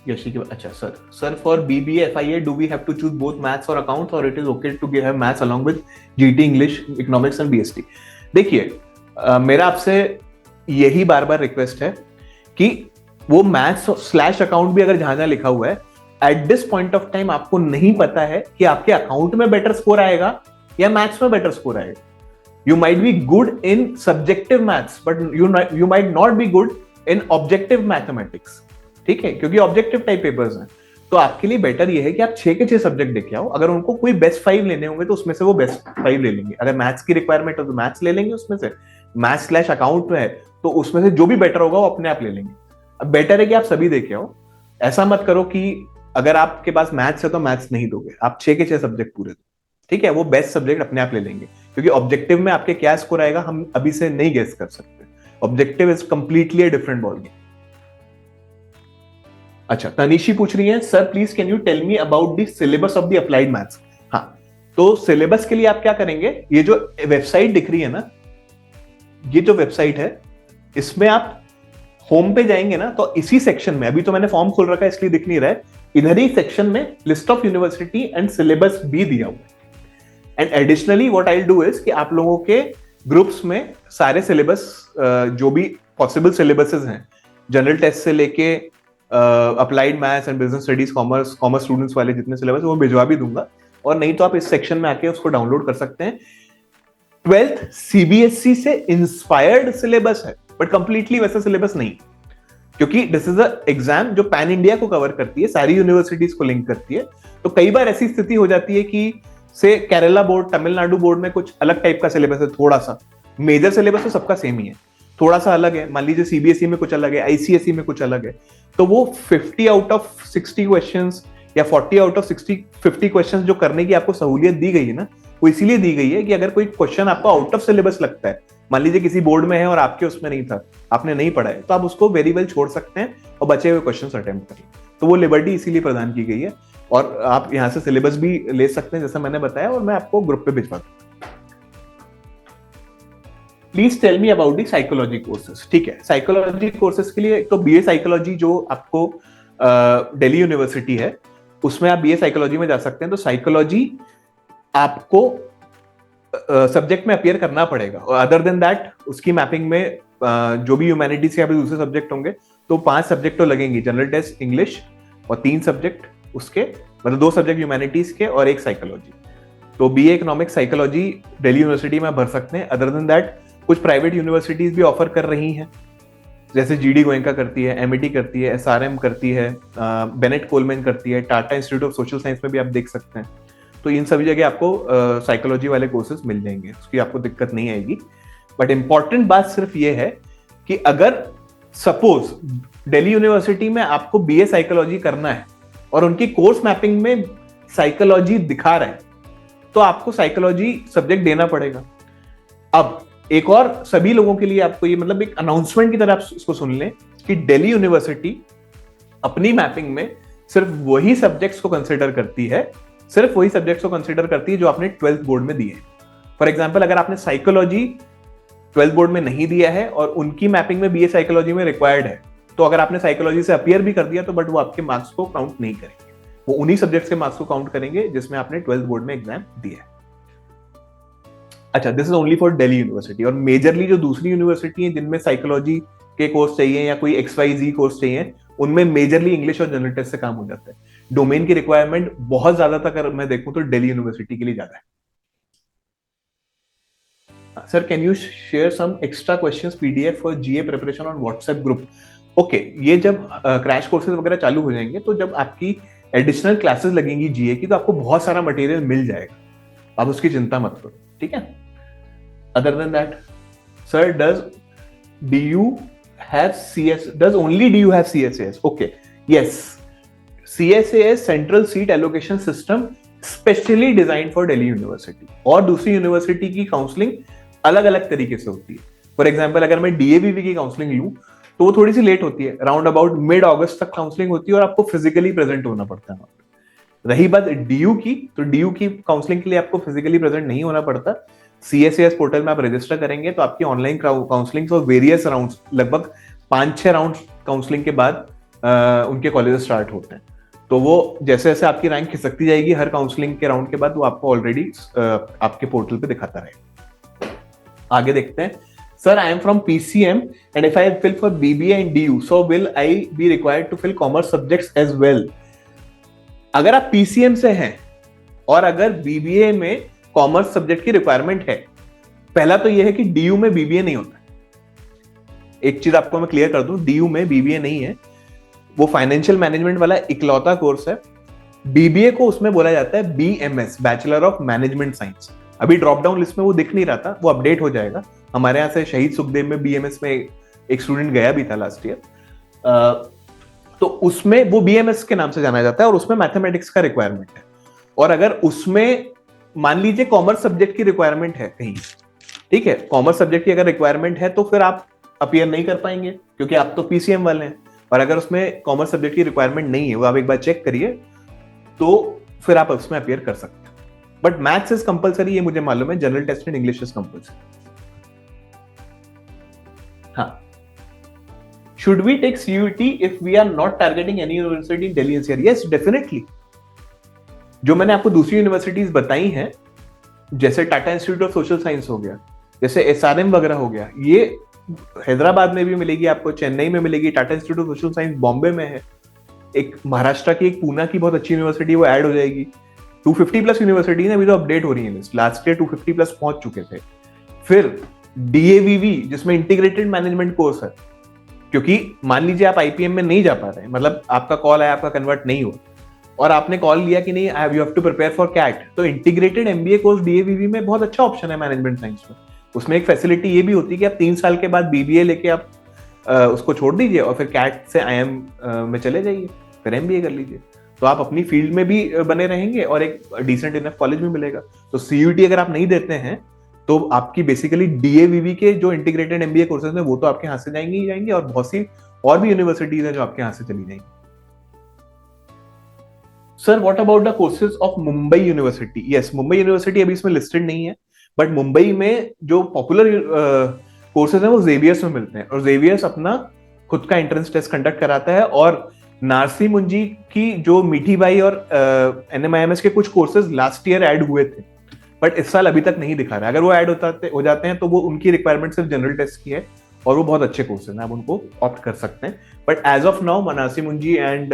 यशी के? अच्छा, sir for BBA FIA do we have to choose both maths और अकाउंट्स, और it is okay to have maths along with GT, English, economics and BST? देखिए, मेरा आपसे यही बार बार रिक्वेस्ट है कि वो मैथ्स / अकाउंट भी अगर जहां लिखा हुआ है, at this point of time आपको नहीं पता है कि आपके अकाउंट में बेटर स्कोर आएगा या मैथ्स में बेटर स्कोर आएगा। You might be good in subjective maths, but you might not be good in objective mathematics, ठीक है, क्योंकि ऑब्जेक्टिव टाइप पेपर्स हैं। तो आपके लिए बेटर ये है कि आप 6 के 6 सब्जेक्ट देखे आओ। अगर उनको कोई बेस्ट 5 लेने होंगे तो उसमें से वो बेस्ट 5 ले लेंगे। अगर मैथ्स की रिक्वायरमेंट है तो मैथ्स ले लेंगे, उसमें से मैथ्स / अकाउंट है तो उसमें से जो भी बेटर होगा वो अपने आप ले लेंगे। अब बेटर है कि आप सभी देखे आओ। ऐसा मत करो कि अगर आपके पास मैथ्स है तो मैथ्स नहीं दोगे, आप 6 के 6 सब्जेक्ट पूरे दो, ठीक है, वो बेस्ट सब्जेक्ट अपने आप ले लेंगे। क्योंकि ऑब्जेक्टिव में आपके क्या स्कोर आएगा हम अभी से नहीं गेस कर सकते। Objective is completely different ball game. अच्छा, तनिशी पूछ रही है, sir please can you tell me about the syllabus of the applied maths? हाँ, तो सिलेबस के लिए आप क्या करेंगे, ये जो वेबसाइट दिख रही है ना, ये जो वेबसाइट है, इसमें आप होम पे जाएंगे ना, तो इसी सेक्शन में, अभी तो मैंने फॉर्म खोल रखा है इसलिए दिख नहीं रहा है, इधर ही सेक्शन में list of university and syllabus भी दिया हुआ है। And additionally what I will do is कि आप लोगों के ग्रुप्स में सारे सिलेबस जो भी पॉसिबल सिलेबसेस हैं, जनरल टेस्ट से लेके applied maths and business studies, commerce students वाले जितने सिलेबस वो भिजवा भी दूंगा, और नहीं तो आप इस सेक्शन में आके उसको डाउनलोड कर सकते हैं। 12th सीबीएसई से इंस्पायर्ड सिलेबस है, बट कंप्लीटली वैसा सिलेबस नहीं, क्योंकि दिस इज अ एग्जाम जो पैन इंडिया को कवर करती है, सारी यूनिवर्सिटीज को लिंक करती है। तो कई बार ऐसी स्थिति हो जाती है कि से केरला बोर्ड, तमिलनाडु बोर्ड में कुछ अलग टाइप का सिलेबस है, थोड़ा सा मेजर सिलेबस तो सबका सेम ही है, थोड़ा सा अलग है, मान लीजिए सीबीएसई में कुछ अलग है, आईसीएसई में कुछ अलग है, तो वो 50 आउट ऑफ 60 क्वेश्चंस या 40 आउट ऑफ 50 क्वेश्चंस जो करने की आपको सहूलियत दी गई है ना, वो इसीलिए दी गई है कि अगर कोई क्वेश्चन आपको आउट ऑफ सिलेबस लगता है, मान लीजिए किसी बोर्ड में है और आपके उसमें नहीं था, आपने नहीं पढ़ा है, तो आप उसको वेरी वेल छोड़ सकते हैं और बचे हुए क्वेश्चन अटेम्प्ट करिए। तो वो लिबर्टी इसीलिए प्रदान की गई है, और आप यहाँ से सिलेबस भी ले सकते हैं जैसा मैंने बताया, और मैं आपको ग्रुप पे भिजवा दूंगा। Please tell me about the psychology courses. ठीक है, साइकोलॉजी कोर्सेज के लिए तो बीए साइकोलॉजी जो आपको दिल्ली यूनिवर्सिटी है, उसमें आप बीए साइकोलॉजी में जा सकते हैं। तो साइकोलॉजी आपको सब्जेक्ट में अपीयर करना पड़ेगा, और अदर देन दैट उसकी मैपिंग में जो भी ह्यूमैनिटीज के या दूसरे सब्जेक्ट होंगे तो 5 सब्जेक्ट तो लगेंगे, जनरल टेस्ट, इंग्लिश और 3 सब्जेक्ट उसके, मतलब 2 सब्जेक्ट ह्यूमैनिटीज के और 1 साइकोलॉजी। तो BA economics psychology Delhi university में भर सकते हैं। अदर देन दैट कुछ प्राइवेट यूनिवर्सिटीज भी ऑफर कर रही हैं, जैसे जीडी गोयनका करती है, एमईटी करती है, एसआरएम करती है, बेनेट कोलमैन करती है, Tata institute of social science में भी आप देख सकते हैं। तो इन सभी जगह आपको साइकोलॉजी वाले कोर्सेज मिल जाएंगे, उसकी आपको दिक्कत नहीं आएगी। बट इंपॉर्टेंट बात सिर्फ ये है कि अगर सपोज दिल्ली यूनिवर्सिटी में आपको बीए साइकोलॉजी करना है और उनकी कोर्स मैपिंग में साइकोलॉजी दिखा रहे हैं, तो आपको साइकोलॉजी सब्जेक्ट देना पड़ेगा। अब एक और सभी लोगों के लिए आपको ये मतलब एक अनाउंसमेंट की तरह आप इसको सुन लें कि दिल्ली यूनिवर्सिटी अपनी मैपिंग में सिर्फ वही सब्जेक्ट्स को कंसिडर करती है, सिर्फ वही सब्जेक्ट्स को कंसिडर करती है जो आपने 12th बोर्ड में दिए। फॉर एग्जांपल, अगर आपने साइकोलॉजी 12th बोर्ड में नहीं दिया है और उनकी मैपिंग में बीए साइकोलॉजी में रिक्वायर्ड है, तो अगर आपने साइकोलॉजी से अपीयर भी कर दिया तो बट वो आपके मार्क्स को काउंट नहीं करेंगे, वो उन्हीं सब्जेक्ट्स के मार्क्स को काउंट करेंगे जिसमें आपने 12th बोर्ड में एग्जाम दिया है। अच्छा, this is only for Delhi university. और मेजरली जो दूसरी यूनिवर्सिटी है जिनमें साइकोलॉजी के कोर्स चाहिए या कोई XYZ कोर्स चाहिए, उनमें मेजरली इंग्लिश और जनरल टेस्ट से काम हो जाता है। डोमेन की रिक्वायरमेंट बहुत ज्यादा तक अगर मैं देखूं तो दिल्ली यूनिवर्सिटी के लिए ज्यादा है। Sir, can you share some extra questions PDF for GA preparation on WhatsApp group? Okay, ये जब क्रैश कोर्सेज वगैरह चालू हो जाएंगे तो जब आपकी एडिशनल क्लासेस लगेंगी जीए की, तो आपको बहुत सारा मटेरियल मिल जाएगा, आप उसकी चिंता मत करो, ठीक है। Other than that, sir, DU only have CSAS? Okay, yes, CSAS central seat allocation system specially design for Delhi university, और दूसरी यूनिवर्सिटी की काउंसलिंग अलग अलग तरीके से होती है। फॉर एग्जांपल, अगर मैं DAVV की काउंसलिंग लूं तो वो थोड़ी सी लेट होती है, राउंड अबाउट मिड अगस्त तक काउंसलिंग होती है और आपको फिजिकली प्रेजेंट होना पड़ता है। रही बात DU की, तो DU की काउंसलिंग के लिए आपको फिजिकली प्रेजेंट नहीं होना पड़ता। CSAS पोर्टल में आप रजिस्टर करेंगे तो आपकी ऑनलाइन काउंसलिंग और वेरियस राउंड्स, लगभग 5-6 राउंड काउंसलिंग के बाद उनके कॉलेज स्टार्ट होते हैं। तो वो जैसे जैसे आपकी रैंक खिसकती जाएगी हर काउंसलिंग के राउंड के बाद, वो आपको ऑलरेडी आपके पोर्टल पे दिखाता रहेगा। आगे देखते हैं। Sir, I am from PCM and if I fill for BBA and DU, so will I be required to fill commerce subjects as well? अगर आप PCM से हैं और अगर BBA में कॉमर्स सब्जेक्ट की रिक्वायरमेंट है, पहला तो यह है कि DU में BBA नहीं होता। एक चीज आपको मैं क्लियर कर दूं, DU में BBA नहीं है, वो फाइनेंशियल मैनेजमेंट वाला इकलौता कोर्स है। BBA को उसमें बोला जाता है BMS, bachelor of management science. अभी ड्रॉप डाउन लिस्ट में वो दिख नहीं रहा था, वो अपडेट हो जाएगा। हमारे यहाँ से शहीद सुखदेव में BMS में एक स्टूडेंट गया भी था लास्ट ईयर, तो उसमें वो BMS के नाम से जाना जाता है और उसमें मैथमेटिक्स का रिक्वायरमेंट है। और अगर उसमें मान लीजिए कॉमर्स सब्जेक्ट की रिक्वायरमेंट है कहीं, ठीक है, कॉमर्स सब्जेक्ट की अगर रिक्वायरमेंट है तो फिर आप अपीयर नहीं कर पाएंगे क्योंकि आप तो PCM वाले हैं। और अगर उसमें कॉमर्स सब्जेक्ट की रिक्वायरमेंट नहीं है, वो आप एक बार चेक करिए, तो फिर आप उसमें अपीयर कर सकते हैं। बट मैथ्स इज कंपलसरी, ये मुझे मालूम है। General test and English is compulsory. हाँ, should we take CUET if we are not targeting any university in Delhi NCR? Yes, definitely. जो मैंने आपको दूसरी यूनिवर्सिटीज बताई हैं, जैसे Tata institute of social science हो गया, जैसे SRM वगैरह हो गया, ये हैदराबाद में भी मिलेगी आपको, चेन्नई में मिलेगी, Tata institute of social science Bombay में है, एक महाराष्ट्र की, एक पूना की बहुत अच्छी यूनिवर्सिटी वो ऐड हो जाएगी। 250 प्लस यूनिवर्सिटी ने अभी तो अपडेट हो रही है लिस्ट, लास्ट ईयर 250 प्लस पहुंच चुके थे। फिर DAVV जिसमें इंटीग्रेटेड मैनेजमेंट कोर्स है, क्योंकि मान लीजिए आप IPM में नहीं जा पा रहे, मतलब आपका कॉल आया, आपका कन्वर्ट नहीं हुआ और आपने कॉल लिया कि नहीं you have to prepare for CAT, तो इंटीग्रेटेड MBA कोर्स DAVV में बहुत अच्छा ऑप्शन है मैनेजमेंट साइंस में। उसमें एक फैसिलिटी ये भी होती है कि आप 3 साल के बाद BBA लेके आप उसको छोड़ दीजिए और फिर कैट से IIM में चले जाइए, फिर MBA कर लीजिए, तो आप अपनी फील्ड में भी बने रहेंगे और एक डिसेंट इनफ कॉलेज में मिलेगा। तो CUET अगर आप नहीं देते हैं तो आपकी बेसिकली DAVV के जो इंटीग्रेटेड MBA कोर्सेज हैं वो तो आपके हाथ से जाएंगे ही जाएंगे, और बहुत सी और भी यूनिवर्सिटीज हैं जो आपके हाथ से चली जाएंगी। Sir what about the courses of Mumbai university? Yes, Mumbai university अभी इसमें लिस्टेड नहीं है, बट मुंबई में जो पॉपुलर कोर्सेज हैं वो जेवियर्स में मिलते हैं, और जेवियर्स अपना खुद का एंट्रेंस टेस्ट कंडक्ट कराता है, और नारसी मुंजी की जो मीठी बाई और NMIMS के कुछ कोर्सेज लास्ट ईयर ऐड हुए थे, बट इस साल अभी तक नहीं दिखा रहा है। अगर वो ऐड हो जाते हैं तो वो उनकी रिक्वायरमेंट सिर्फ जनरल टेस्ट की है, और वो बहुत अच्छे कोर्सेज हैं, आप उनको ऑप्ट कर सकते हैं। But as of now Manasi Monjee and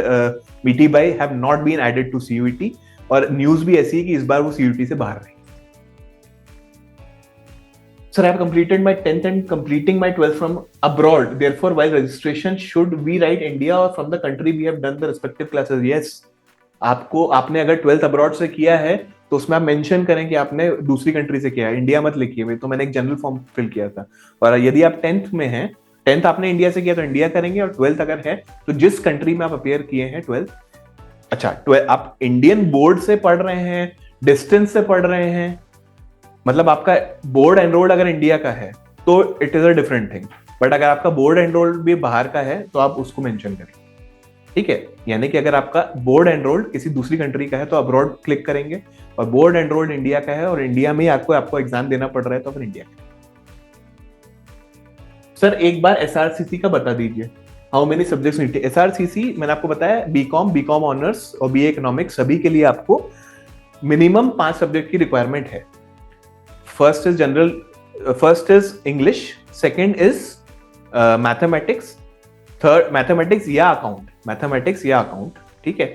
Mithibai have not been added to CUET, और न्यूज भी ऐसी है कि इस बार वो CUET से बाहर रहेंगे। Sir, I have completed my 10th and completing my 12th from abroad. Therefore, while registration, should we write India or from the country we have done the respective classes? Yes. आपने अगर 12th abroad से किया है तो उसमें आप mention करें कि आपने दूसरी कंट्री से किया है, इंडिया मत लिखिए। तो मैंने एक जनरल फॉर्म फिल किया था, और यदि आप 10th में हैं, 10th आपने इंडिया से किया तो इंडिया करेंगे, और 12th अगर है तो जिस कंट्री में आप अपेयर किए हैं 12th, अच्छा 12 आप इंडियन बोर्ड से पढ़ रहे हैं, डिस्टेंस से पढ़ रहे हैं, मतलब आपका बोर्ड एनरोल्ड अगर इंडिया का है तो it is a different thing, but अगर आपका बोर्ड एनरोल्ड भी बाहर का है तो आप उसको मेंशन करेंगे, ठीक है। यानी कि अगर आपका बोर्ड एनरोल्ड किसी दूसरी कंट्री का है तो अब्रॉड क्लिक करेंगे, और बोर्ड एनरोल्ड इंडिया का है और इंडिया में आपको एग्जाम देना पड़ रहा है तो फिर इंडिया का। सर एक बार SRCC का बता दीजिए, how many subjects need? SRCC मैंने आपको बताया बीकॉम ऑनर्स और BA इकोनॉमिक्स सभी के लिए आपको मिनिमम 5 सब्जेक्ट की रिक्वायरमेंट है। First is English, second is mathematics, third mathematics या अकाउंट, ठीक है।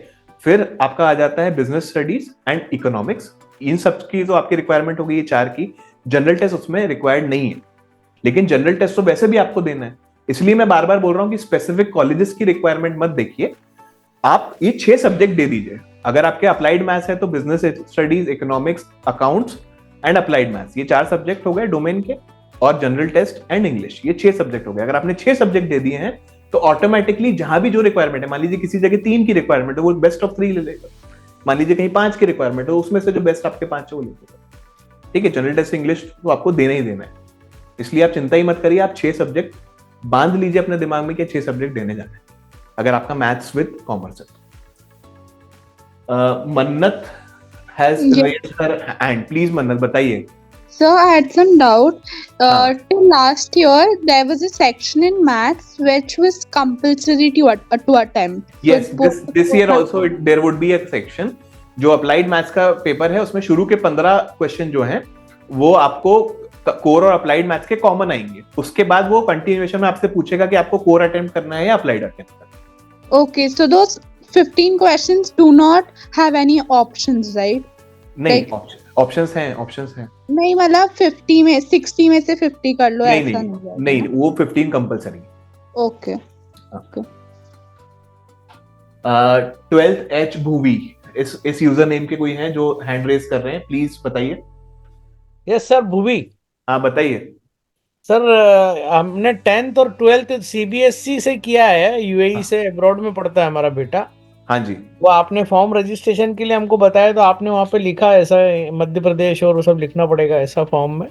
फिर आपका आ जाता है बिजनेस स्टडीज एंड इकोनॉमिक्स, इन सब की तो आपकी रिक्वायरमेंट हो गई है 4 की। जनरल टेस्ट उसमें रिक्वायर्ड नहीं है, लेकिन जनरल टेस्ट तो वैसे भी आपको देना है, इसलिए मैं बार बार बोल रहा हूं कि स्पेसिफिक कॉलेजेस की रिक्वायरमेंट मत देखिए, आप ये 6 सब्जेक्ट दे दीजिए। अगर आपके अप्लाइड मैथ्स है तो business studies, economics, accounts and applied maths, ये 4 सब्जेक्ट हो गए डोमेन के, और जनरल टेस्ट एंड इंग्लिश, ये 6 सब्जेक्ट हो गए। अगर आपने 6 सब्जेक्ट दे दिए हैं तो ऑटोमेटिकली जहां भी जो रिक्वायरमेंट है, मान लीजिए किसी जगह 3 की रिक्वायरमेंट है, वो बेस्ट ऑफ 3 ले लेगा। मान लीजिए कहीं 5 की रिक्वायरमेंट है, उसमें से जो बेस्ट आपके 5 है वो ले लेगा, ठीक है। जनरल टेस्ट इंग्लिश तो आपको देना ही देना है, इसलिए आप चिंता ही मत करिए, आप 6 सब्जेक्ट बांध लीजिए अपने दिमाग में कि 6 सब्जेक्ट देने जाने, अगर आपका मैथ्स विद कॉमर्स है। मन्नत has raised her hand. Please मन्नत बताइए। So I had some doubt. Till last year, there was a section in maths which was compulsory to attempt. Yes, this year also there would be a section जो applied maths का paper है, उसमें शुरू के 15 question जो हैं वो आपको कोर और अप्लाइड मैथ्स के कॉमन आएंगे। उसके बाद वो कंटिन्यूएशन में आपसे पूछेगा कि आपको कोर अटेम्प्ट करना है या अप्लाइड अटेम्प्ट करना है। Okay, so those 15 questions do not have any options, right? नहीं, Like, ऑप्शंस हैं। नहीं मतलब 50 में 60 में से 50 कर लो, ऐसा नहीं, वो 15 कंपलसरी है। ओके। 12th H भूवी, इस यूजर नेम के कोई हैं जो हैंड रेज कर रहे हैं, प्लीज बताइए। Yes sir, Bhuvi. हाँ बताइए सर, हमने 10th और 12th CBSE से किया है, UAE से अब्रॉड में पढ़ता है हमारा बेटा। हाँ जी। वो आपने फॉर्म रजिस्ट्रेशन के लिए हमको बताया, तो आपने वहाँ पे लिखा ऐसा मध्य प्रदेश और वो सब लिखना पड़ेगा ऐसा फॉर्म में?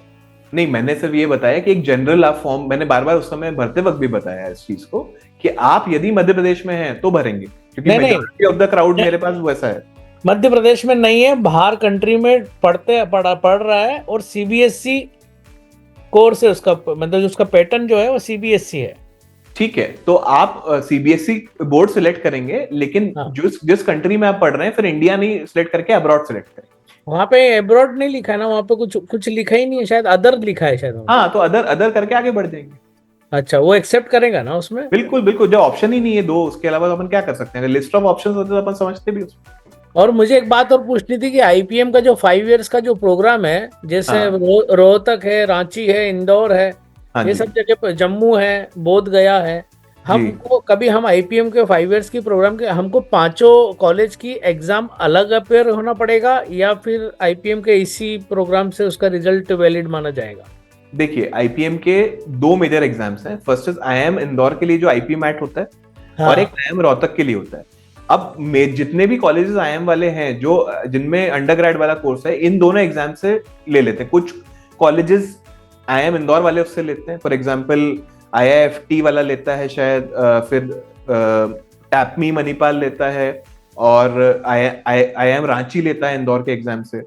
नहीं, मैंने सिर्फ ये बताया कि एक जनरल आप फॉर्म, मैंने बार बार उस समय भरते वक्त भी बताया इस चीज को कि आप यदि मध्य प्रदेश में हैं तो भरेंगे, क्योंकि मेजॉरिटी ऑफ द क्राउड मेरे पास वैसा है। मध्य प्रदेश में नहीं है, बाहर कंट्री में पढ़ रहा है, और CBSE कोर्स है उसका, मतलब उसका पैटर्न जो है वो CBSE है। ठीक है, तो आप CBSE बोर्ड सिलेक्ट करेंगे, लेकिन जिस कंट्री में आप पढ़ रहे हैं फिर इंडिया नहीं सिलेक्ट करके अब्रॉड सिलेक्ट करेंगे। वहां पे एब्रॉड नहीं लिखा है ना, वहां पे कुछ कुछ लिखा ही नहीं है शायद, अदर लिखा है शायद वहाँ पे। हाँ, तो अदर अदर करके आगे बढ़ जाएंगे। अच्छा, वो एक्सेप्ट करेगा ना उसमें? बिल्कुल बिल्कुल, जब ऑप्शन ही नहीं है दो, उसके अलावा तो अपन क्या कर सकते हैं? अगर लिस्ट ऑफ ऑप्शंस होते तो अपन समझते भी उसमें। और मुझे एक बात और पूछनी थी कि आईपीएम का जो 5 इयर्स का जो प्रोग्राम है, जैसे हाँ। रोहतक है, रांची है, इंदौर है, हाँ ये जी सब जगह पे, जम्मू है, बोध गया है, जी। हमको कभी हम आईपीएम के 5 इयर्स की प्रोग्राम के हमको पांचों कॉलेज की एग्जाम अलग अपेयर होना पड़ेगा, या फिर आईपीएम के इसी प्रोग्राम से उसका रिजल्ट वैलिड माना जाएगा? देखिए, आईपीएम के दो मेजर एग्जाम्स हैं। फर्स्ट इज आईएम इंदौर के लिए जो आईपी मैट होता है, और एक आईएम रोहतक के लिए होता है। अब जितने भी कॉलेजेस आईएम वाले हैं जो जिनमें अंडरग्रेड वाला कोर्स है, इन दोनों एग्जाम से ले लेते हैं। कुछ कॉलेजेस आईएम इंदौर वाले उससे लेते हैं, फॉर एग्जांपल आईआईएफटी वाला लेता है शायद, फिर टैपमी मणिपाल लेता है, और आईएम रांची लेता है इंदौर के एग्जाम से।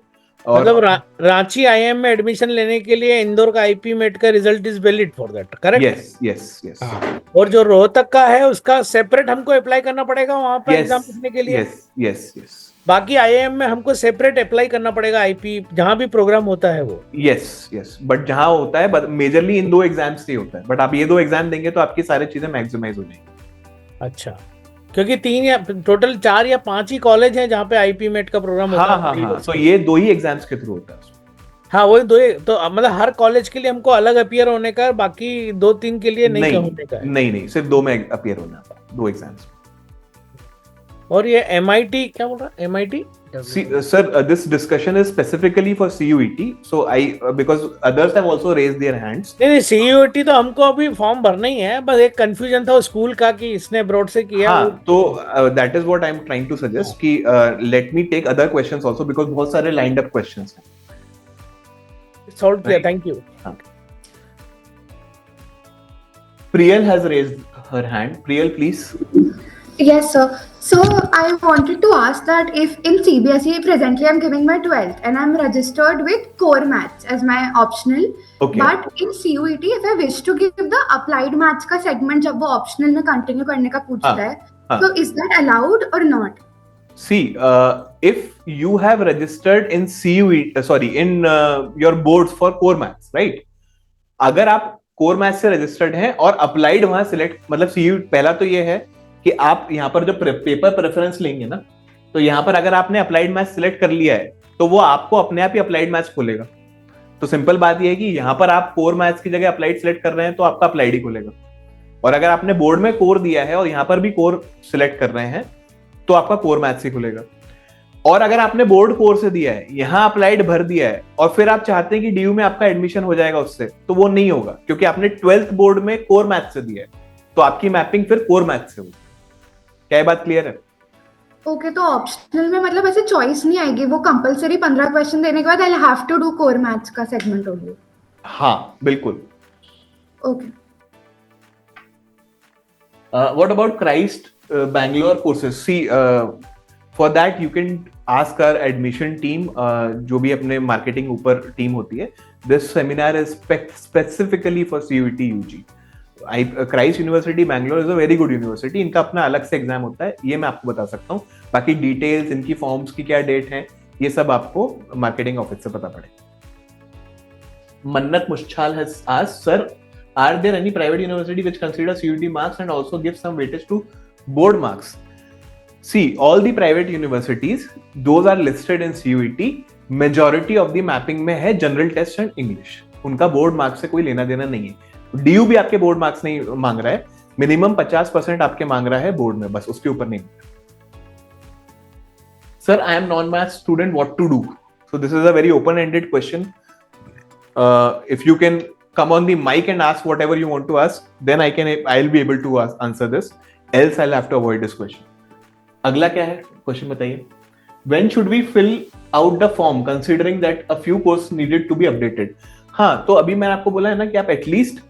और मतलब रांची आईएम में एडमिशन लेने के लिए इंदौर का आईपी मेट का result is valid for that, correct? Yes yes yes और जो रोहतक का है उसका सेपरेट हमको अप्लाई करना पड़ेगा वहां पर एग्जाम यस लिखने के लिए? यस यस यस बाकी आईआईएम में हमको सेपरेट अप्लाई करना पड़ेगा आईपी, जहां भी प्रोग्राम होता है वो? यस यस, बट जहां होता है मेजरली इन दो एग्जाम्स से होता है, बट आप ये दो एग्जाम देंगे तो आपकी सारी चीजें मैक्सिमाइज हो जाएंगी। अच्छा, क्योंकि 3 या टोटल 4 या 5 ही कॉलेज हैं जहाँ पे आईपी मेट का प्रोग्राम होता हाँ है। हाँ हाँ, तो ये दो ही एग्जाम्स के थ्रू होता है। हाँ, वही दो तो मतलब हर कॉलेज के लिए हमको अलग अपियर होने का, बाकी 2-3 के लिए नहीं होने का है? नहीं, सिर्फ दो में अपियर होना है, दो एग्जाम्स। और ये एमआईटी क्या बोल रहा है? MIT Sir, this discussion is specifically for CUET. So because others have also raised their hands. नहीं, सीयूईटी तो हमको अभी फॉर्म भरना ही है, बस एक कंफ्यूजन था स्कूल का कि इसने ब्रॉड से किया। हाँ, तो that is what I'm trying to suggest कि let me take other questions also, because बहुत सारे lined up questions हैं। सॉल्व किया, thank you. Priyal has raised her hand. Priyal, please. Yes, sir. So I wanted to ask that if in CBSE presently I'm giving my 12th and I'm registered with core maths as my optional, Okay. but in CUET if I wish to give the applied maths का segment जब वो optional में continue करने का पूछता है, so is that allowed or not? See, if you have registered in CUET, in your boards for core maths, right? अगर आप core maths से registered हैं और applied वहां select, मतलब CUET, पहला तो ये है कि आप यहाँ पर जो पेपर प्रेफरेंस लेंगे ना, तो यहाँ पर अगर आपने अप्लाइड मैथ्स सिलेक्ट कर लिया है तो वो आपको अपने आप ही अप्लाइड मैथ्स खोलेगा। तो सिंपल बात ये है कि यहाँ पर आप कोर मैथ्स की जगह अप्लाइड सिलेक्ट कर रहे हैं तो आपका अप्लाइड ही खोलेगा। और अगर आपने बोर्ड में कोर दिया है और यहाँ पर भी कोर सिलेक्ट कर रहे हैं तो आपका कोर मैथ्स ही खुलेगा। और अगर आपने बोर्ड कोर से दिया है, यहाँ अप्लाइड भर दिया है, और फिर आप चाहते हैं कि डीयू में आपका एडमिशन हो जाएगा उससे, तो वो नहीं होगा, क्योंकि आपने 12th बोर्ड में कोर मैथ्स से दिया है, तो आपकी मैपिंग फिर कोर मैथ्स से होगी। क्या बात क्लियर है? ओके, तो ऑप्शनल में मतलब ऐसे चॉइस नहीं आएगी, वो कंपलसरी 15 क्वेश्चन देने के बाद I have to do core maths का सेगमेंट होगी? हाँ, बिल्कुल। Okay. What about Christ Bangalore courses? See, for that you can ask our admission team, जो भी अपने मार्केटिंग ऊपर टीम होती है. This seminar is specifically for CUET UG. Christ university Bangalore is a very good university, इनका अपना अलग से एग्जाम होता है, ये मैं आपको बता सकता हूँ। बाकी डिटेल्स, इनकी फॉर्म्स की क्या डेट है, ये सब आपको मार्केटिंग ऑफिस से पता पड़ेगा। मन्नत मुश्चाल has asked, sir, are there any private university which consider CUET marks and also give some weightage to board marks? See, all the private universities, those are listed in CUET। Majority of the mapping में है general test and English, उनका board marks से कोई लेना देना नहीं है। DU भी आपके बोर्ड मार्क्स नहीं मांग रहा है, मिनिमम 50% आपके मांग रहा है बोर्ड में, बस उसके ऊपर नहीं। Sir, I am non math student, what to do? So this is a very open ended question. If you can come on the mic and ask whatever you want to ask, then I'll be able to answer this, else I'll have to avoid this question. अगला क्या है question बताइए? When should we fill out the form considering that a few courses needed to be updated? हाँ, तो अभी मैंने आपको बोला है ना कि आप एटलीस्ट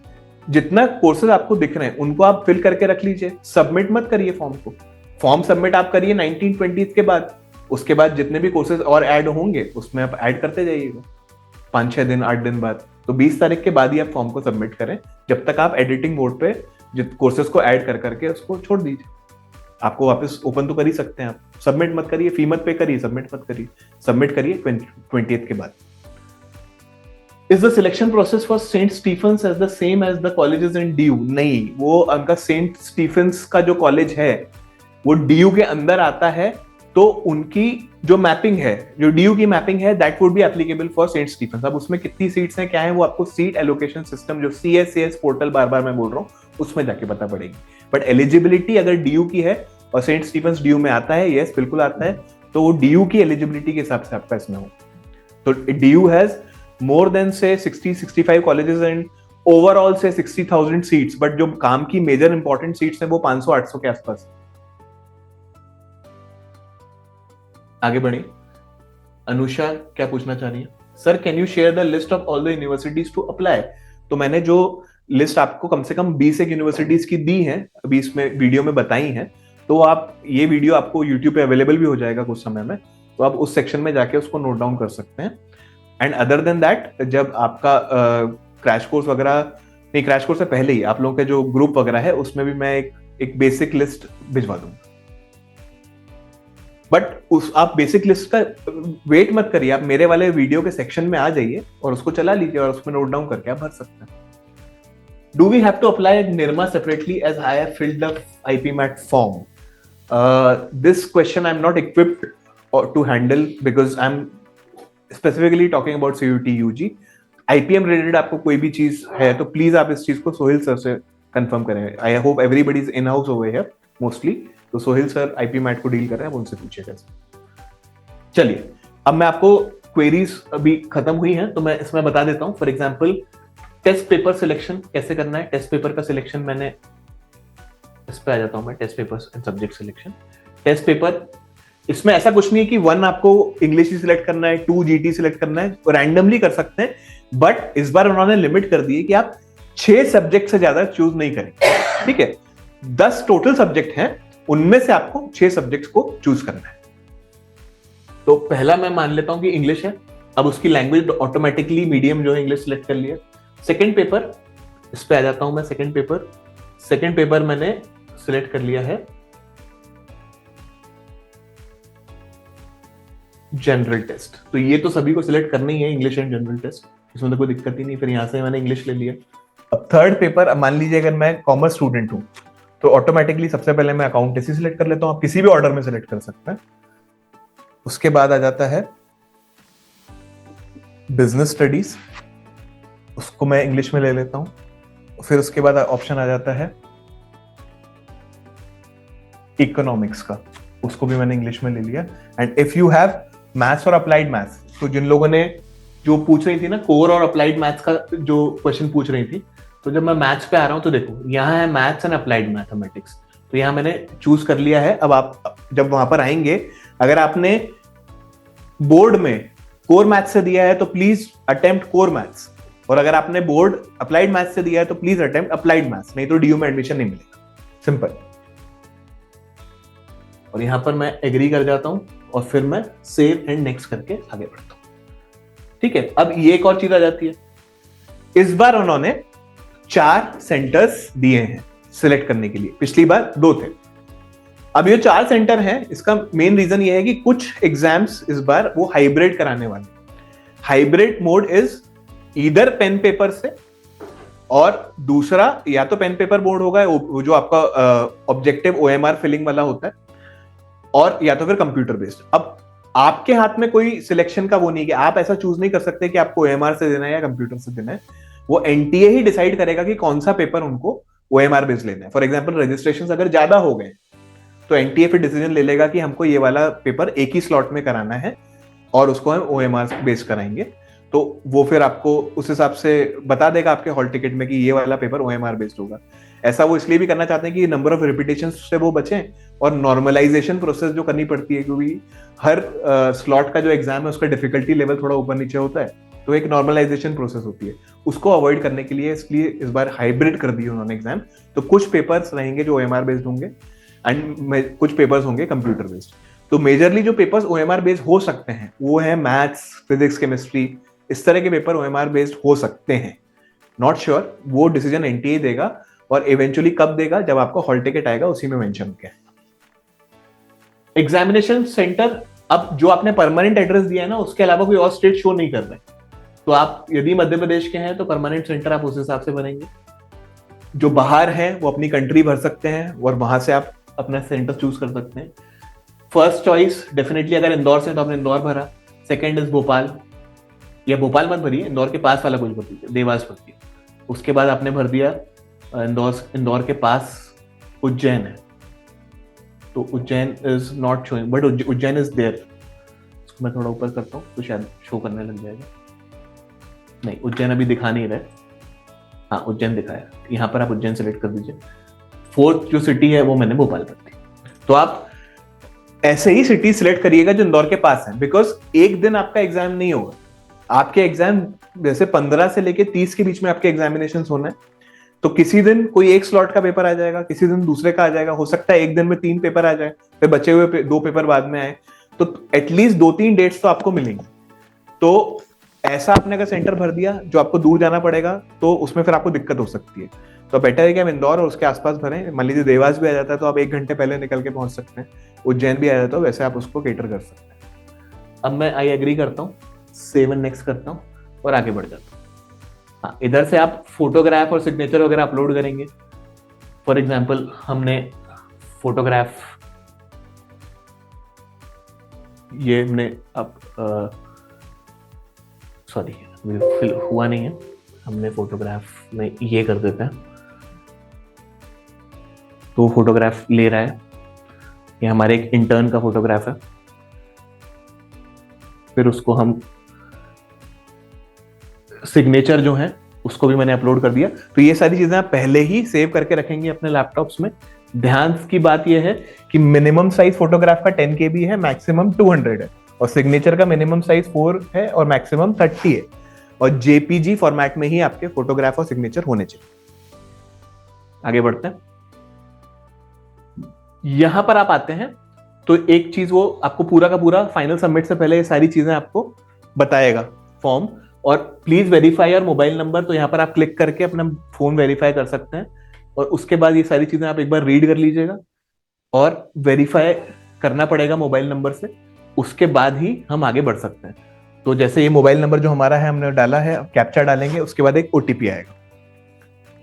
जितना कोर्सेज आपको दिख रहे हैं उनको आप फिल करके रख लीजिए, सबमिट मत करिए फॉर्म को। फॉर्म सबमिट आप करिए 19-20 के बाद, उसके बाद जितने भी कोर्सेज और ऐड होंगे उसमें आप ऐड करते जाइएगा 5-6 दिन 8 दिन बाद। तो 20 तारीख के बाद ही आप फॉर्म को सबमिट करें, जब तक आप एडिटिंग मोड पे कोर्सेज को ऐड कर करके उसको छोड़ दीजिए। आपको वापस ओपन तो कर ही सकते हैं आप। सबमिट मत करिए, फी मत पे करिए, सबमिट मत करिए, सबमिट करिए 20th के बाद। Is the selection process for Saint Stephens as the same as the colleges in DU? नहीं, वो उनका सेंट स्टीफेंस का जो कॉलेज है वो DU के अंदर आता है, तो उनकी जो मैपिंग है, जो DU की मैपिंग है, that would be applicable for Saint Stephen's. अब उसमें कितनी सीट्स हैं, क्या है, वो आपको सीट एलोकेशन सिस्टम जो CSCS पोर्टल बार बार मैं बोल रहा हूँ उसमें जाके पता पड़ेगी। बट एलिजिबिलिटी अगर DU की है और सेंट स्टीफेंस DU में आता है, यस बिल्कुल आता है, तो वो DU की एलिजिबिलिटी के हिसाब से आपका इसमें हो। तो DU has more than say 60-65 colleges and overall say 60,000 seats, but जो काम की major important seats हैं वो 500-800 के आसपास। आगे बढ़िए, अनुषा क्या पूछना चाह रही है? Sir can you share the list of all the universities to apply? तो मैंने जो लिस्ट आपको कम से कम 20 एक यूनिवर्सिटीज की दी है, अभी इसमें वीडियो में बताई है, तो आप ये वीडियो आपको यूट्यूब पे अवेलेबल भी हो जाएगा कुछ समय में, तो आप उस सेक्शन में जाके उसको नोट डाउन कर सकते हैं। एंड अदर देन दैट, जब आपका क्रैश कोर्स वगैरह, नहीं क्रैश कोर्स से पहले ही आप लोगों के जो ग्रुप वगैरह है उसमें भी मैं एक बेसिक लिस्ट भिजवा दूंगा। बट आप बेसिक लिस्ट का वेट मत करिए, आप मेरे वाले वीडियो के सेक्शन में आ जाइए और उसको चला लीजिए और उसमें नोट डाउन करके आप भर सकते हैं। Do we have to apply Nirma separately as I have filled the IPMAT form? This question I am not equipped to handle because I am specifically talking about CUET UG। IPM related आपको कोई भी चीज है तो please आप इस चीज को सोहेल सर से कंफर्म करें। I hope everybody is in house over here mostly, तो सोहेल सर IPMAT को डील कर रहे हैं, उनसे पूछिएगा। चलिए अब मैं आपको क्वेरीज अभी खत्म हुई हैं तो मैं इसमें बता देता हूं। For example test paper selection कैसे करना है। टेस्ट पेपर का सिलेक्शन मैंने इस पे आ जाता हूं मैं, test papers and subject selection. Test paper, इसमें ऐसा कुछ नहीं है कि 1 आपको इंग्लिश ही सिलेक्ट करना है, 2 GT सिलेक्ट करना है, रैंडमली कर सकते हैं। बट इस बार उन्होंने लिमिट कर दी है कि आप 6 सब्जेक्ट से ज्यादा चूज नहीं करेंगे, ठीक है। 10 टोटल सब्जेक्ट हैं, उनमें से आपको 6 सब्जेक्ट्स को चूज करना है। तो पहला मैं मान लेता हूं कि इंग्लिश है, अब उसकी लैंग्वेज ऑटोमेटिकली मीडियम जो है इंग्लिश सिलेक्ट कर लिया। सेकेंड पेपर, इस पे आ जाता हूं मैं, सेकेंड पेपर मैंने सिलेक्ट कर लिया है जनरल टेस्ट। तो ये तो सभी को सिलेक्ट करना ही है, इंग्लिश एंड जनरल टेस्ट, इसमें तो कोई दिक्कत ही नहीं। फिर यहां से मैंने इंग्लिश ले लिया। अब थर्ड पेपर, अब मान लीजिए अगर मैं कॉमर्स स्टूडेंट हूं तो ऑटोमेटिकली सबसे पहले मैं अकाउंटेंसी सिलेक्ट कर लेता हूं, आप किसी भी ऑर्डर में सिलेक्ट कर सकते हैं। उसके बाद आ जाता है बिजनेस स्टडीज, उसको मैं इंग्लिश में ले लेता हूं। फिर उसके बाद ऑप्शन आ जाता है इकोनॉमिक्स का, उसको भी मैंने इंग्लिश में ले लिया। And if you have maths और अप्लाइड मैथ्स, तो जिन लोगों ने जो पूछ रही थी ना कोर और अप्लाइड मैथ्स का जो क्वेश्चन पूछ रही थी, तो जब मैं मैथ्स पे आ रहा हूं तो देखो यहाँ है मैथ्स एंड अप्लाइड मैथमेटिक्स, तो यहाँ मैंने चूज कर लिया है। अब आप जब वहां पर आएंगे, अगर आपने बोर्ड में कोर मैथ्स से दिया है तो प्लीज अटेम्प्ट कोर मैथ्स, और अगर आपने बोर्ड अप्लाइड मैथ्स से दिया है तो प्लीज अटेम्प्ट अप्लाइड मैथ्स, नहीं तो DU में एडमिशन नहीं मिलेगा। सिंपल। और यहां पर मैं एग्री कर जाता हूं और फिर मैं सेव एंड नेक्स्ट करके आगे बढ़ता हूं, ठीक है। अब ये एक और चीज आ जाती है, इस बार उन्होंने 4 सेंटर्स दिए हैं सिलेक्ट करने के लिए, पिछली बार 2 थे। अब ये 4 सेंटर हैं, इसका मेन रीजन ये है कि कुछ एग्जाम्स इस बार वो हाइब्रिड कराने वाले। Hybrid mode is either pen paper से, और दूसरा या तो पेन पेपर बोर्ड होगा वो जो आपका ऑब्जेक्टिव OMR फिलिंग वाला होता है, और या तो फिर कंप्यूटर बेस्ड। अब आपके हाथ में कोई सिलेक्शन का वो नहीं कि आप ऐसा चूज नहीं कर सकते कि आपको OMR से देना है या कंप्यूटर से देना है। वो NTA ही डिसाइड करेगा कि कौन सा पेपर उनको OMR बेस्ड लेना है। फॉर एग्जांपल रजिस्ट्रेशन अगर ज्यादा हो गए तो NTA फिर डिसीजन ले लेगा कि हमको ये वाला पेपर एक ही स्लॉट में कराना है और उसको हम OMR बेस्ड कराएंगे। तो वो फिर आपको उस हिसाब से बता देगा आपके हॉल टिकट में कि ये वाला पेपर OMR बेस्ड होगा। ऐसा वो इसलिए भी करना चाहते हैं कि नंबर ऑफ रिपीटेशन से वो बचें, और नॉर्मलाइजेशन प्रोसेस जो करनी पड़ती है, क्योंकि हर स्लॉट का जो एग्जाम है उसका डिफिकल्टी लेवल थोड़ा ऊपर नीचे होता है, तो एक नॉर्मलाइजेशन प्रोसेस होती है, उसको अवॉइड करने के लिए इसलिए इस बार हाइब्रिड कर दिए उन्होंने एग्जाम। तो कुछ पेपर्स रहेंगे जो OMR बेस्ड होंगे एंड कुछ पेपर्स होंगे कंप्यूटर बेस्ड। तो मेजरली जो पेपर्स OMR बेस्ड हो सकते हैं वो है मैथ्स, फिजिक्स, केमिस्ट्री, इस तरह के पेपर OMR बेस्ड हो सकते हैं। नॉट श्योर, वो डिसीजन NTA देगा, और इवेंचुअली कब देगा, जब आपको हॉल टिकट आएगा उसी में मेंशन किया। एग्जामिनेशन सेंटर अब जो आपने परमानेंट एड्रेस दिया है ना, उसके अलावा कोई और स्टेट शो नहीं कर रहे, तो आप यदि मध्य प्रदेश के हैं तो परमानेंट सेंटर आप उस हिसाब से बनेंगे। जो बाहर है वो अपनी कंट्री भर सकते हैं और वहां से आप अपना सेंटर चूज कर सकते हैं। फर्स्ट चॉइस डेफिनेटली अगर इंदौर से तो आपने इंदौर भरा, सेकंड इज भोपाल, या भोपाल मत भरिए, इंदौर के पास वाला कोई भर दीजिए, देवास भर दिया। उसके बाद आपने भर दिया इंदौर के पास उज्जैन है, तो Ujjain is not showing but Ujjain is there. इसको मैं थोड़ा ऊपर करता हूँ तो शायद शो करने लग जाएगा। नहीं, उज्जैन अभी दिखा नहीं रहा है। हाँ, उज्जैन दिखाया, यहाँ पर आप उज्जैन सेलेक्ट कर दीजिए। फोर्थ जो सिटी है वो मैंने भोपाल कर दी। तो आप ऐसे ही सिटी सिलेक्ट करिएगा जो इंदौर के पास है, बिकॉज एक दिन आपका एग्जाम नहीं होगा। आपके एग्जाम जैसे 15 से लेके 30 के बीच में आपके एग्जामिनेशन होना है, तो किसी दिन कोई एक स्लॉट का पेपर आ जाएगा, किसी दिन दूसरे का आ जाएगा, हो सकता है एक दिन में 3 पेपर आ जाए, फिर बचे हुए 2 पेपर बाद में आए, तो एटलीस्ट 2-3 डेट्स तो आपको मिलेंगी। तो ऐसा आपने अगर सेंटर भर दिया जो आपको दूर जाना पड़ेगा, तो उसमें फिर आपको दिक्कत हो सकती है। तो बेटर है कि हम इंदौर और उसके आसपास भरें। मान लीजिए देवास भी आ जाता है तो आप 1 घंटे पहले निकल के पहुंच सकते हैं, उज्जैन भी आ जाता है, वैसे आप उसको केटर कर सकते हैं। अब मैं आई एग्री करता हूँ, सेव एंड नेक्स्ट करता हूँ और आगे बढ़ जाता हूँ। हाँ, इधर से आप फोटोग्राफ और सिग्नेचर वगैरह अपलोड करेंगे। फॉर एग्जाम्पल हमने फोटोग्राफ, ये हमने अब सॉरी फिल हुआ नहीं है, हमने फोटोग्राफ में ये कर देते हैं। तो फोटोग्राफ ले रहा है, ये हमारे एक इंटर्न का फोटोग्राफ है। फिर उसको हम सिग्नेचर जो है उसको भी मैंने अपलोड कर दिया। तो ये सारी चीजें आप पहले ही सेव करके रखेंगे अपने लैपटॉप्स में। ध्यान की बात यह है कि मिनिमम साइज फोटोग्राफ का 10 KB है, मैक्सिमम 200 है, और सिग्नेचर का मिनिमम साइज 4 है और मैक्सिमम 30 है, और JPG फॉर्मेट में ही आपके फोटोग्राफ और सिग्नेचर होने चाहिए। आगे बढ़ते हैं। यहां पर आप आते हैं तो एक चीज वो आपको पूरा का पूरा फाइनल सबमिट से पहले ये सारी चीजें आपको बताएगा फॉर्म, और प्लीज वेरीफाई और मोबाइल नंबर, तो यहाँ पर आप क्लिक करके अपना फोन वेरीफाई कर सकते हैं, और उसके बाद ये सारी चीजें आप एक बार रीड कर लीजिएगा, और वेरीफाई करना पड़ेगा मोबाइल नंबर से, उसके बाद ही हम आगे बढ़ सकते हैं। तो जैसे ये मोबाइल नंबर जो हमारा है हमने डाला है, अब कैप्चा डालेंगे, उसके बाद एक OTP आएगा,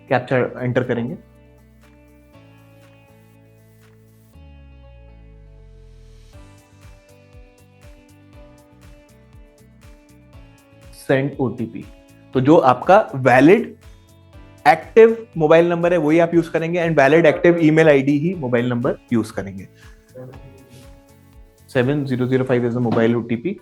कैप्चा एंटर करेंगे। Send OTP। तो जो आपका वैलिड एक्टिव मोबाइल नंबर है वही आप यूज करेंगे, and valid active email ID he mobile number use करेंगे। 7005 इज अ मोबाइल OTP।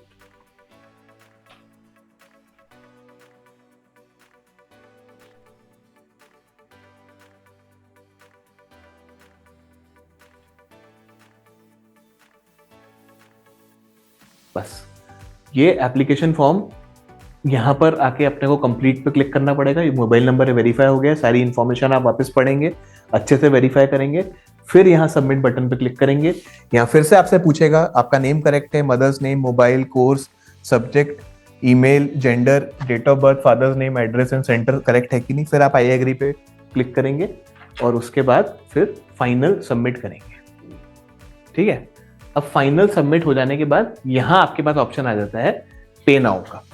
बस ये एप्लीकेशन फॉर्म यहाँ पर आके अपने को कंप्लीट पे क्लिक करना पड़ेगा। ये मोबाइल नंबर वेरीफाई हो गया, सारी इंफॉर्मेशन आप वापस पढ़ेंगे, अच्छे से वेरीफाई करेंगे, फिर यहाँ सबमिट बटन पे क्लिक करेंगे। यहाँ फिर से आपसे पूछेगा आपका नेम करेक्ट है, mother's name, mobile, course, subject, email, gender, date of birth, father's name, address and centre correct है कि नहीं। फिर आप आई एग्री पे क्लिक करेंगे और उसके बाद फिर फाइनल सबमिट करेंगे। ठीक है, अब फाइनल सबमिट हो जाने के बाद यहाँ आपके पास ऑप्शन आ जाता है पे नाउ का।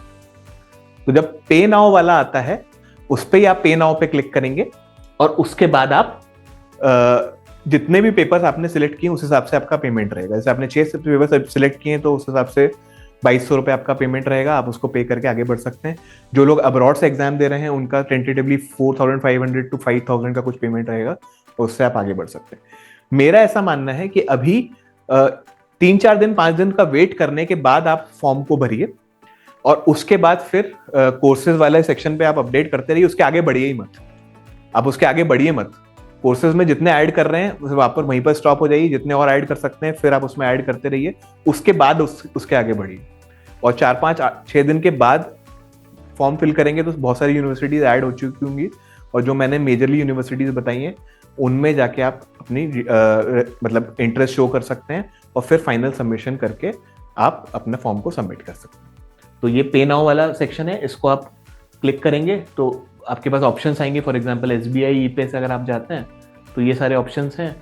तो जब पे नाउ वाला आता है उस पे आप पे नाउ पे क्लिक करेंगे, और उसके बाद आप जितने भी पेपर्स आपने सिलेक्ट किए उस हिसाब से आपका पेमेंट रहेगा। जैसे आपने 6 पेपर सिलेक्ट किए तो उस हिसाब से 2200 रुपये आपका पेमेंट रहेगा, आप उसको पे करके आगे बढ़ सकते हैं। जो लोग अब्रॉड से एग्जाम दे रहे हैं उनका टेंटेटिवली 4500 to 5000 का कुछ पेमेंट रहेगा, उससे आप आगे बढ़ सकते हैं। मेरा ऐसा मानना है कि अभी 3-4 दिन 5 दिन का वेट करने के बाद आप फॉर्म को भरिए, और उसके बाद फिर कोर्सेज वाले सेक्शन पे आप अपडेट करते रहिए, उसके आगे बढ़िए ही मत, आप उसके आगे बढ़िए मत। कोर्सेज में जितने ऐड कर रहे हैं वहां पर वहीं पर स्टॉप हो जाइए, जितने और ऐड कर सकते हैं फिर आप उसमें ऐड करते रहिए, उसके बाद उसके आगे बढ़िए। और 4-5-6 दिन के बाद फॉर्म फिल करेंगे तो बहुत सारी यूनिवर्सिटीज ऐड हो चुकी होंगी, और जो मैंने मेजरली यूनिवर्सिटीज बताई हैं उनमें जाके आप अपनी मतलब इंटरेस्ट शो कर सकते हैं, और फिर फाइनल सबमिशन करके आप अपने फॉर्म को सबमिट कर सकते हैं। तो ये पे नाउ वाला सेक्शन है, इसको आप क्लिक करेंगे तो आपके पास ऑप्शंस आएंगे। फॉर एग्जांपल SBI, ई-पे से अगर आप जाते हैं तो ये सारे ऑप्शंस हैं,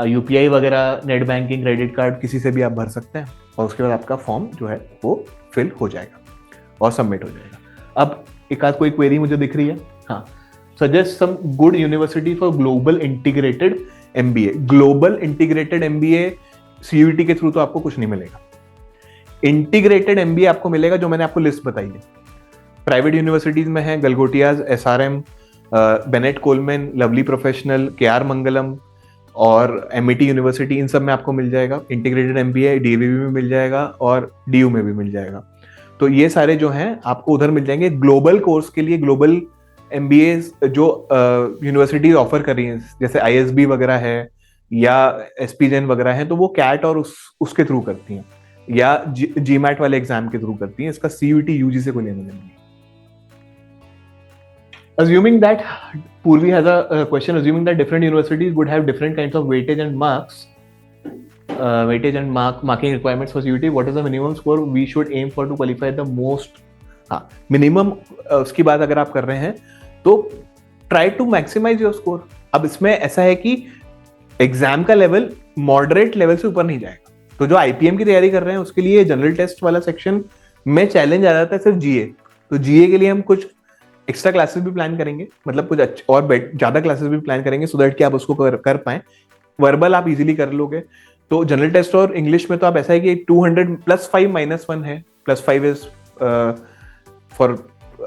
यूपीआई वगैरह, नेट बैंकिंग, क्रेडिट कार्ड, किसी से भी आप भर सकते हैं और उसके बाद आपका फॉर्म जो है वो फिल हो जाएगा और सबमिट हो जाएगा। अब एक आध कोई क्वेरी मुझे दिख रही है? हाँ, suggest some good university for global integrated MBA. Global integrated MBA CUET के थ्रू तो आपको कुछ नहीं मिलेगा। इंटीग्रेटेड एमबीए आपको मिलेगा जो मैंने आपको लिस्ट बताई है। प्राइवेट यूनिवर्सिटीज में है Galgotias, SRM, Bennett Coleman, Lovely Professional, K R Mangalam और एमईटी यूनिवर्सिटी, इन सब में आपको मिल जाएगा इंटीग्रेटेड एमबीए। डीएवीवी में मिल जाएगा और डीयू में भी मिल जाएगा। तो ये सारे जो हैं आपको उधर मिल जाएंगे। ग्लोबल कोर्स के लिए ग्लोबल एमबीए जो यूनिवर्सिटीज ऑफर कर रही हैं, जैसे आईएसबी वगैरह है या एसपीजेन वगैरह है, तो वो कैट और उसके थ्रू करती हैं या जीमैट वाले एग्जाम के थ्रू करती हैं। इसका सीयूईटी यूजी से कोई लेना देना नहीं। Assuming that Purvi has a question, assuming that different universities would have different kinds of weightage and marks, marking requirements for CUET, what is the minimum score we should aim for to qualify the most? हाँ, minimum उसकी बात अगर आप कर रहे हैं तो try to maximize your score। अब इसमें ऐसा है कि एग्जाम का लेवल मॉडरेट लेवल से ऊपर नहीं जाएगा। तो जो आईपीएम की तैयारी कर रहे हैं उसके लिए जनरल टेस्ट वाला सेक्शन में चैलेंज आ जाता है सिर्फ जीए। तो जीए के लिए हम कुछ एक्स्ट्रा क्लासेस भी प्लान करेंगे, मतलब कुछ और ज्यादा क्लासेस भी प्लान करेंगे सो दैट कि आप उसको कर पाएं। वर्बल आप इजीली कर लोगे। तो जनरल टेस्ट और इंग्लिश में तो आप ऐसा है कि 200 +5 -1 है। +5 इज फॉर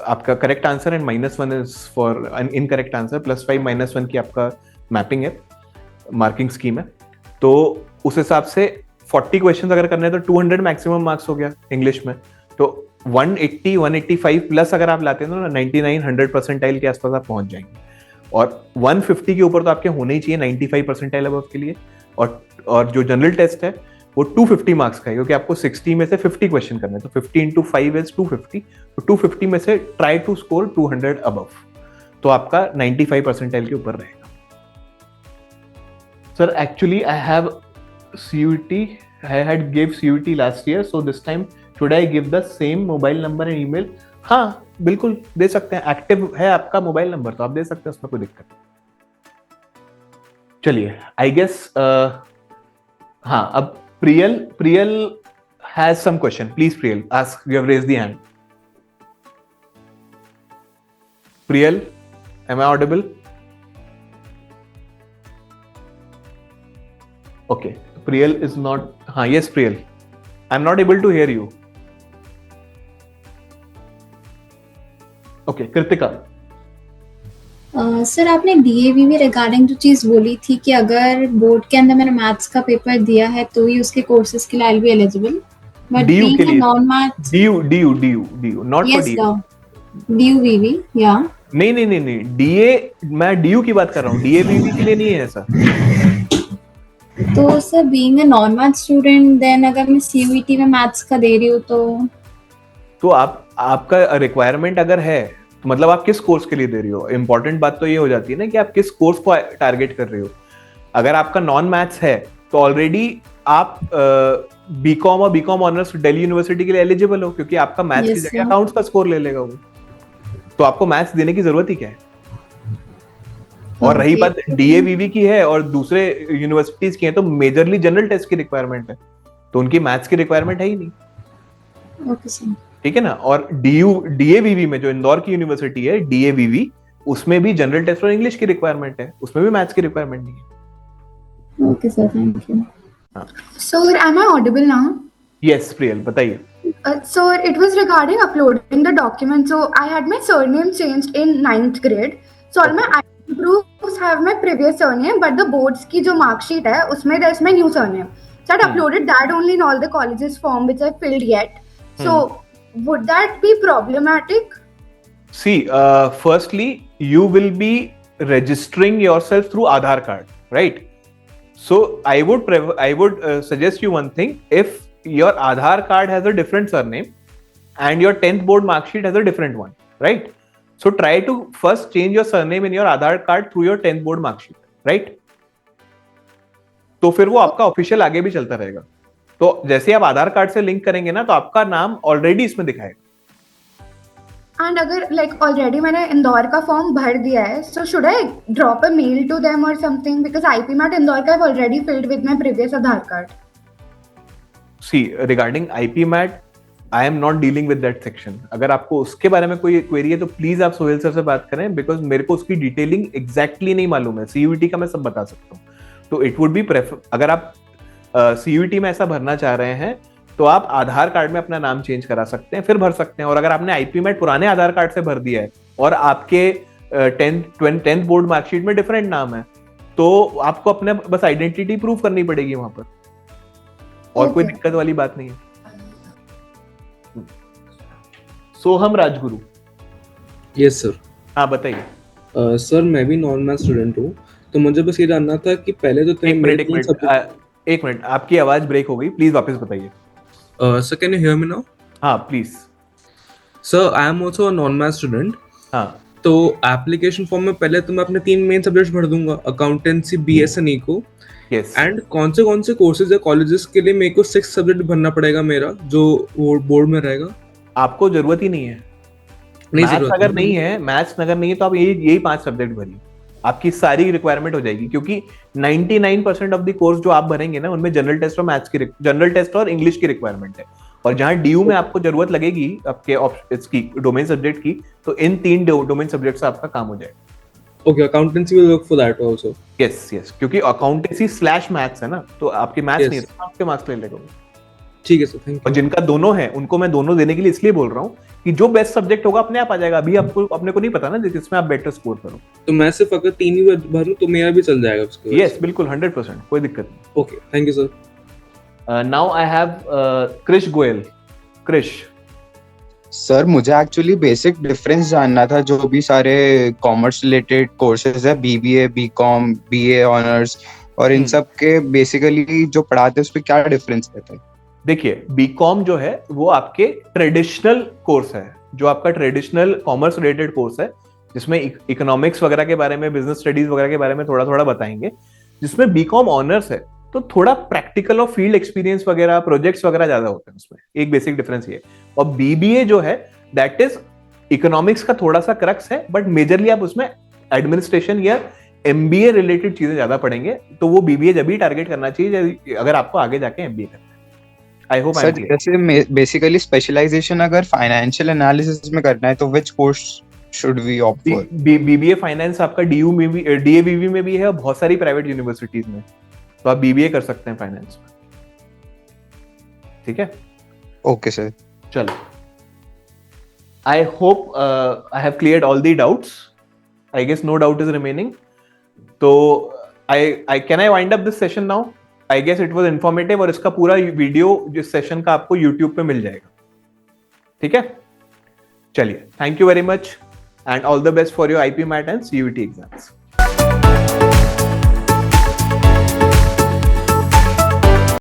आपका correct answer and -1 is for an incorrect answer. +5 -1 की आपका मैपिंग है, मार्किंग स्कीम है। तो उस हिसाब से 40 क्वेश्चन अगर करने हैं तो 200 मैक्सिमम मार्क्स हो गया इंग्लिश में। तो 180 185 प्लस अगर आप लाते हैं तो 99 100 परसेंटाइल के आसपास आप पहुंच जाएंगे। और 150 के ऊपर तो आपके होने ही चाहिए 95 परसेंटाइल अबव के लिए। और जो जनरल टेस्ट है वो 250 मार्क्स का है, क्योंकि आपको 60 में से 50 क्वेश्चन करने हैं। तो 50 × 5 इज 250। तो 250 में से ट्राई टू स्कोर 200 अबव, तो आपका 95 परसेंटाइल के ऊपर रहेगा। Sir actually I have CUET, I had gave CUET last year, so this time should I give the same mobile number and email? हाँ बिल्कुल दे सकते हैं। एक्टिव है आपका मोबाइल नंबर तो आप दे सकते हैं, उसमें कोई दिक्कत नहीं। चलिए आई गेस हाँ, अब Priyal has some question. Please Priyal ask, you have raised the hand. Priyal, am I audible? Okay, Priyal is not. Yes, Priyal. I'm not able to hear you. Okay, Kritika. Sir आपने डीएवीवी रिगार्डिंग जो चीज बोली थी कि अगर board के अंदर मैंने मैथ्स का पेपर दिया है तो ही उसके कोर्सेज के लिए I will be eligible, but DU के लिए non maths DU not for DU. डीयूवीवी या नहीं DA, मैं DU की बात कर रहा हूँ, DAVV के लिए नहीं है ऐसा। तो sir being a non math student then अगर मैं सीयूईटी में मैथ्स का दे रही हूँ तो आपका रिक्वायरमेंट अगर है तो मतलब आप किस कोर्स के लिए दे रही हो। इंपॉर्टेंट बात तो ये हो जाती है ना कि आप किस कोर्स को टारगेट कर रहे हो। अगर आपका नॉन मैथ्स है तो ऑलरेडी आप बीकॉम और बीकॉम ऑनर्स दिल्ली यूनिवर्सिटी के लिए एलिजिबल हो, क्योंकि आपका मैथ्स की जगह अकाउंट्स का स्कोर ले लेगा वो। तो आपको मैथ्स देने की जरूरत ही क्या है। और रही बात डीएवीवी की है और दूसरे यूनिवर्सिटीज की है तो मेजरली जनरल टेस्ट की रिक्वायरमेंट है, तो उनकी मैथ्स की रिक्वायरमेंट है ही नहीं। ओके सर, ठीक है ना। और डीएवीवी में जो इंदौर की यूनिवर्सिटी है डीएवीवी, उसमें भी जनरल टेस्ट और इंग्लिश की रिक्वायरमेंट है, उसमें भी मैथ्स की रिक्वायरमेंट नहीं है। Okay sir, thank you. Sir, am I audible now? Yes Priyal बताइए। Sir, it was regarding uploading the document. So I had my surname changed in 9th grade. So all my ID proofs have my previous surname, but the board's की जो marksheet है उसमें there's my new surname. So I uploaded that only in all the colleges form which I filled yet. So would that be problematic? See, firstly, you will be registering yourself through Aadhaar card, right? So I would suggest you one thing. If your Aadhaar card has a different surname and your 10th board mark sheet has a different one, right? So try to first change your surname in your Aadhaar card through your 10th board mark sheet, right? तो फिर वो आपका official आगे भी चलता रहेगा। तो जैसे आप आधार कार्ड से लिंक करेंगे ना तो आपका नाम ऑलरेडी इसमें दिखाएगा। एंड अगर लाइक ऑलरेडी मैंने इंदौर का फॉर्म भर दिया है, so should I drop a mail to them or something, because IP MAT Indore का I already filled with my previous Aadhaar card. See regarding IP MAT I am not dealing with that section. अगर आपको उसके बारे में कोई query है तो please आप सोहेल सर से बात करें, बिकॉज मेरे को उसकी डिटेलिंग एग्जैक्टली नहीं मालूम है. सीयूईटी का मैं सब बता सकता हूँ. तो इट वुड बी प्रेफर, अगर आप सीयूईटी में ऐसा भरना चाह रहे हैं तो आप आधार कार्ड में अपना नाम चेंज करा सकते हैं, फिर भर सकते हैं. और अगर आपने आईपी मैट पुराने आधार कार्ड से भर दिया है और आपके 10th बोर्ड मार्कशीट में डिफरेंट नाम है, तो आपको अपने बस आइडेंटिटी प्रूव करनी पड़ेगी वहां पर, और कोई Okay. दिक्कत वाली बात नहीं है. सोहम राजगुरु, यस सर. हाँ बताइए. सर मैं भी नॉन मैथ स्टूडेंट हूँ, तो मुझे बस ये जानना था कि पहले तो एक मिनट आपकी आवाज ब्रेक हो गई, प्लीज वापस बताइए. Sir can you hear me now? हाँ please. Sir I am also a non math student. हाँ तो एप्लीकेशन फॉर्म में पहले तो मैं अपने 3 मेन सब्जेक्ट्स भर दूंगा, accountancy, BS and eco. Yes. And कौन से कोर्सेज या कॉलेजेस के लिए मेरे को 6 सब्जेक्ट भरना पड़ेगा मेरा, जो बोर्ड में रहेगा? आपको जरूरत ही नहीं है. नहीं मैथ्स जरूरत अगर नहीं है, मैथ्स अगर नहीं है तो आप यही 5 सब्जेक्ट भरिए, आपकी सारी रिक्वायरमेंट हो जाएगी. क्योंकि 99% ऑफ द कोर्स जो आप भरेंगे ना, उनमें जनरल टेस्ट और मैथ्स की, जनरल टेस्ट और इंग्लिश की रिक्वायरमेंट है. और जहां डीयू में आपको जरूरत लगेगी आपके इसकी डोमेन सब्जेक्ट की, तो इन 3 डोमेन सब्जेक्ट से आपका काम हो जाएगा. Okay, accountancy will work for that also. Yes, क्योंकि अकाउंटेंसी / मैथ्स है ना, तो आपकी मैथ्स Yes. नहीं है, आपके मार्क्स ले लेगा. ठीक है सर, थैंक और यू. जिनका दोनों है उनको मैं दोनों देने के लिए इसलिए बोल रहा हूँ कि जो बेस्ट सब्जेक्ट होगा अपने आप आ जाएगा. अभी आपको अपने को नहीं पता ना जिसमें आप बेटर स्कोर करो. तो मैं सिर्फ अगर 3 ही भरूं तो मेरा भी चल जाएगा उसके? यस बिल्कुल 100%, कोई दिक्कत नहीं. Okay, thank you sir. Now I have Krish Goyal. Krish, sir मुझे एक्चुअली बेसिक डिफरेंस जानना था. जो भी सारे कॉमर्स रिलेटेड कोर्सेज है, बीबीए, बीकॉम, बीए ऑनर्स, और इन सब के बेसिकली जो पढ़ाते हैं उस पे क्या डिफरेंस रहता है? देखिए बीकॉम जो है वो आपके ट्रेडिशनल कोर्स है, जो आपका ट्रेडिशनल कॉमर्स रिलेटेड कोर्स है, जिसमें इकोनॉमिक्स वगैरह के बारे में, बिजनेस स्टडीज वगैरह के बारे में थोड़ा थोड़ा बताएंगे. जिसमें बीकॉम ऑनर्स है तो थोड़ा प्रैक्टिकल और फील्ड एक्सपीरियंस वगैरह, प्रोजेक्ट्स वगैरह ज्यादा होते हैं उसमें. एक बेसिक डिफरेंस ये है. और बीबीए जो है दैट इज इकोनॉमिक्स का थोड़ा सा क्रक्स है, बट मेजरली आप उसमें एडमिनिस्ट्रेशन या एमबीए रिलेटेड चीजें ज्यादा पढ़ेंगे. तो वो बीबीए जब भी टारगेट करना चाहिए अगर आपको आगे जाके एमबीए करना है. आई होप सर जैसे बेसिकली स्पेशलाइजेशन अगर फाइनेंशियल एनालिसिस में करना है तो which course should we opt for? BBA finance आपका डीयू में भी, डीएवीवी में भी है, और बहुत सारी प्राइवेट यूनिवर्सिटीज में. तो आप बीबीए कर सकते हैं फाइनेंस में. ठीक है, ओके सर. चलो, I hope I have cleared all the doubts. I guess no doubt is remaining. तो I can I wind up this session now? I guess it was informative, और इसका पूरा वीडियो जिस session का आपको YouTube पे मिल जाएगा. ठीक है, चलिए, thank you very much and all the best for your IPMAT and CUET exams.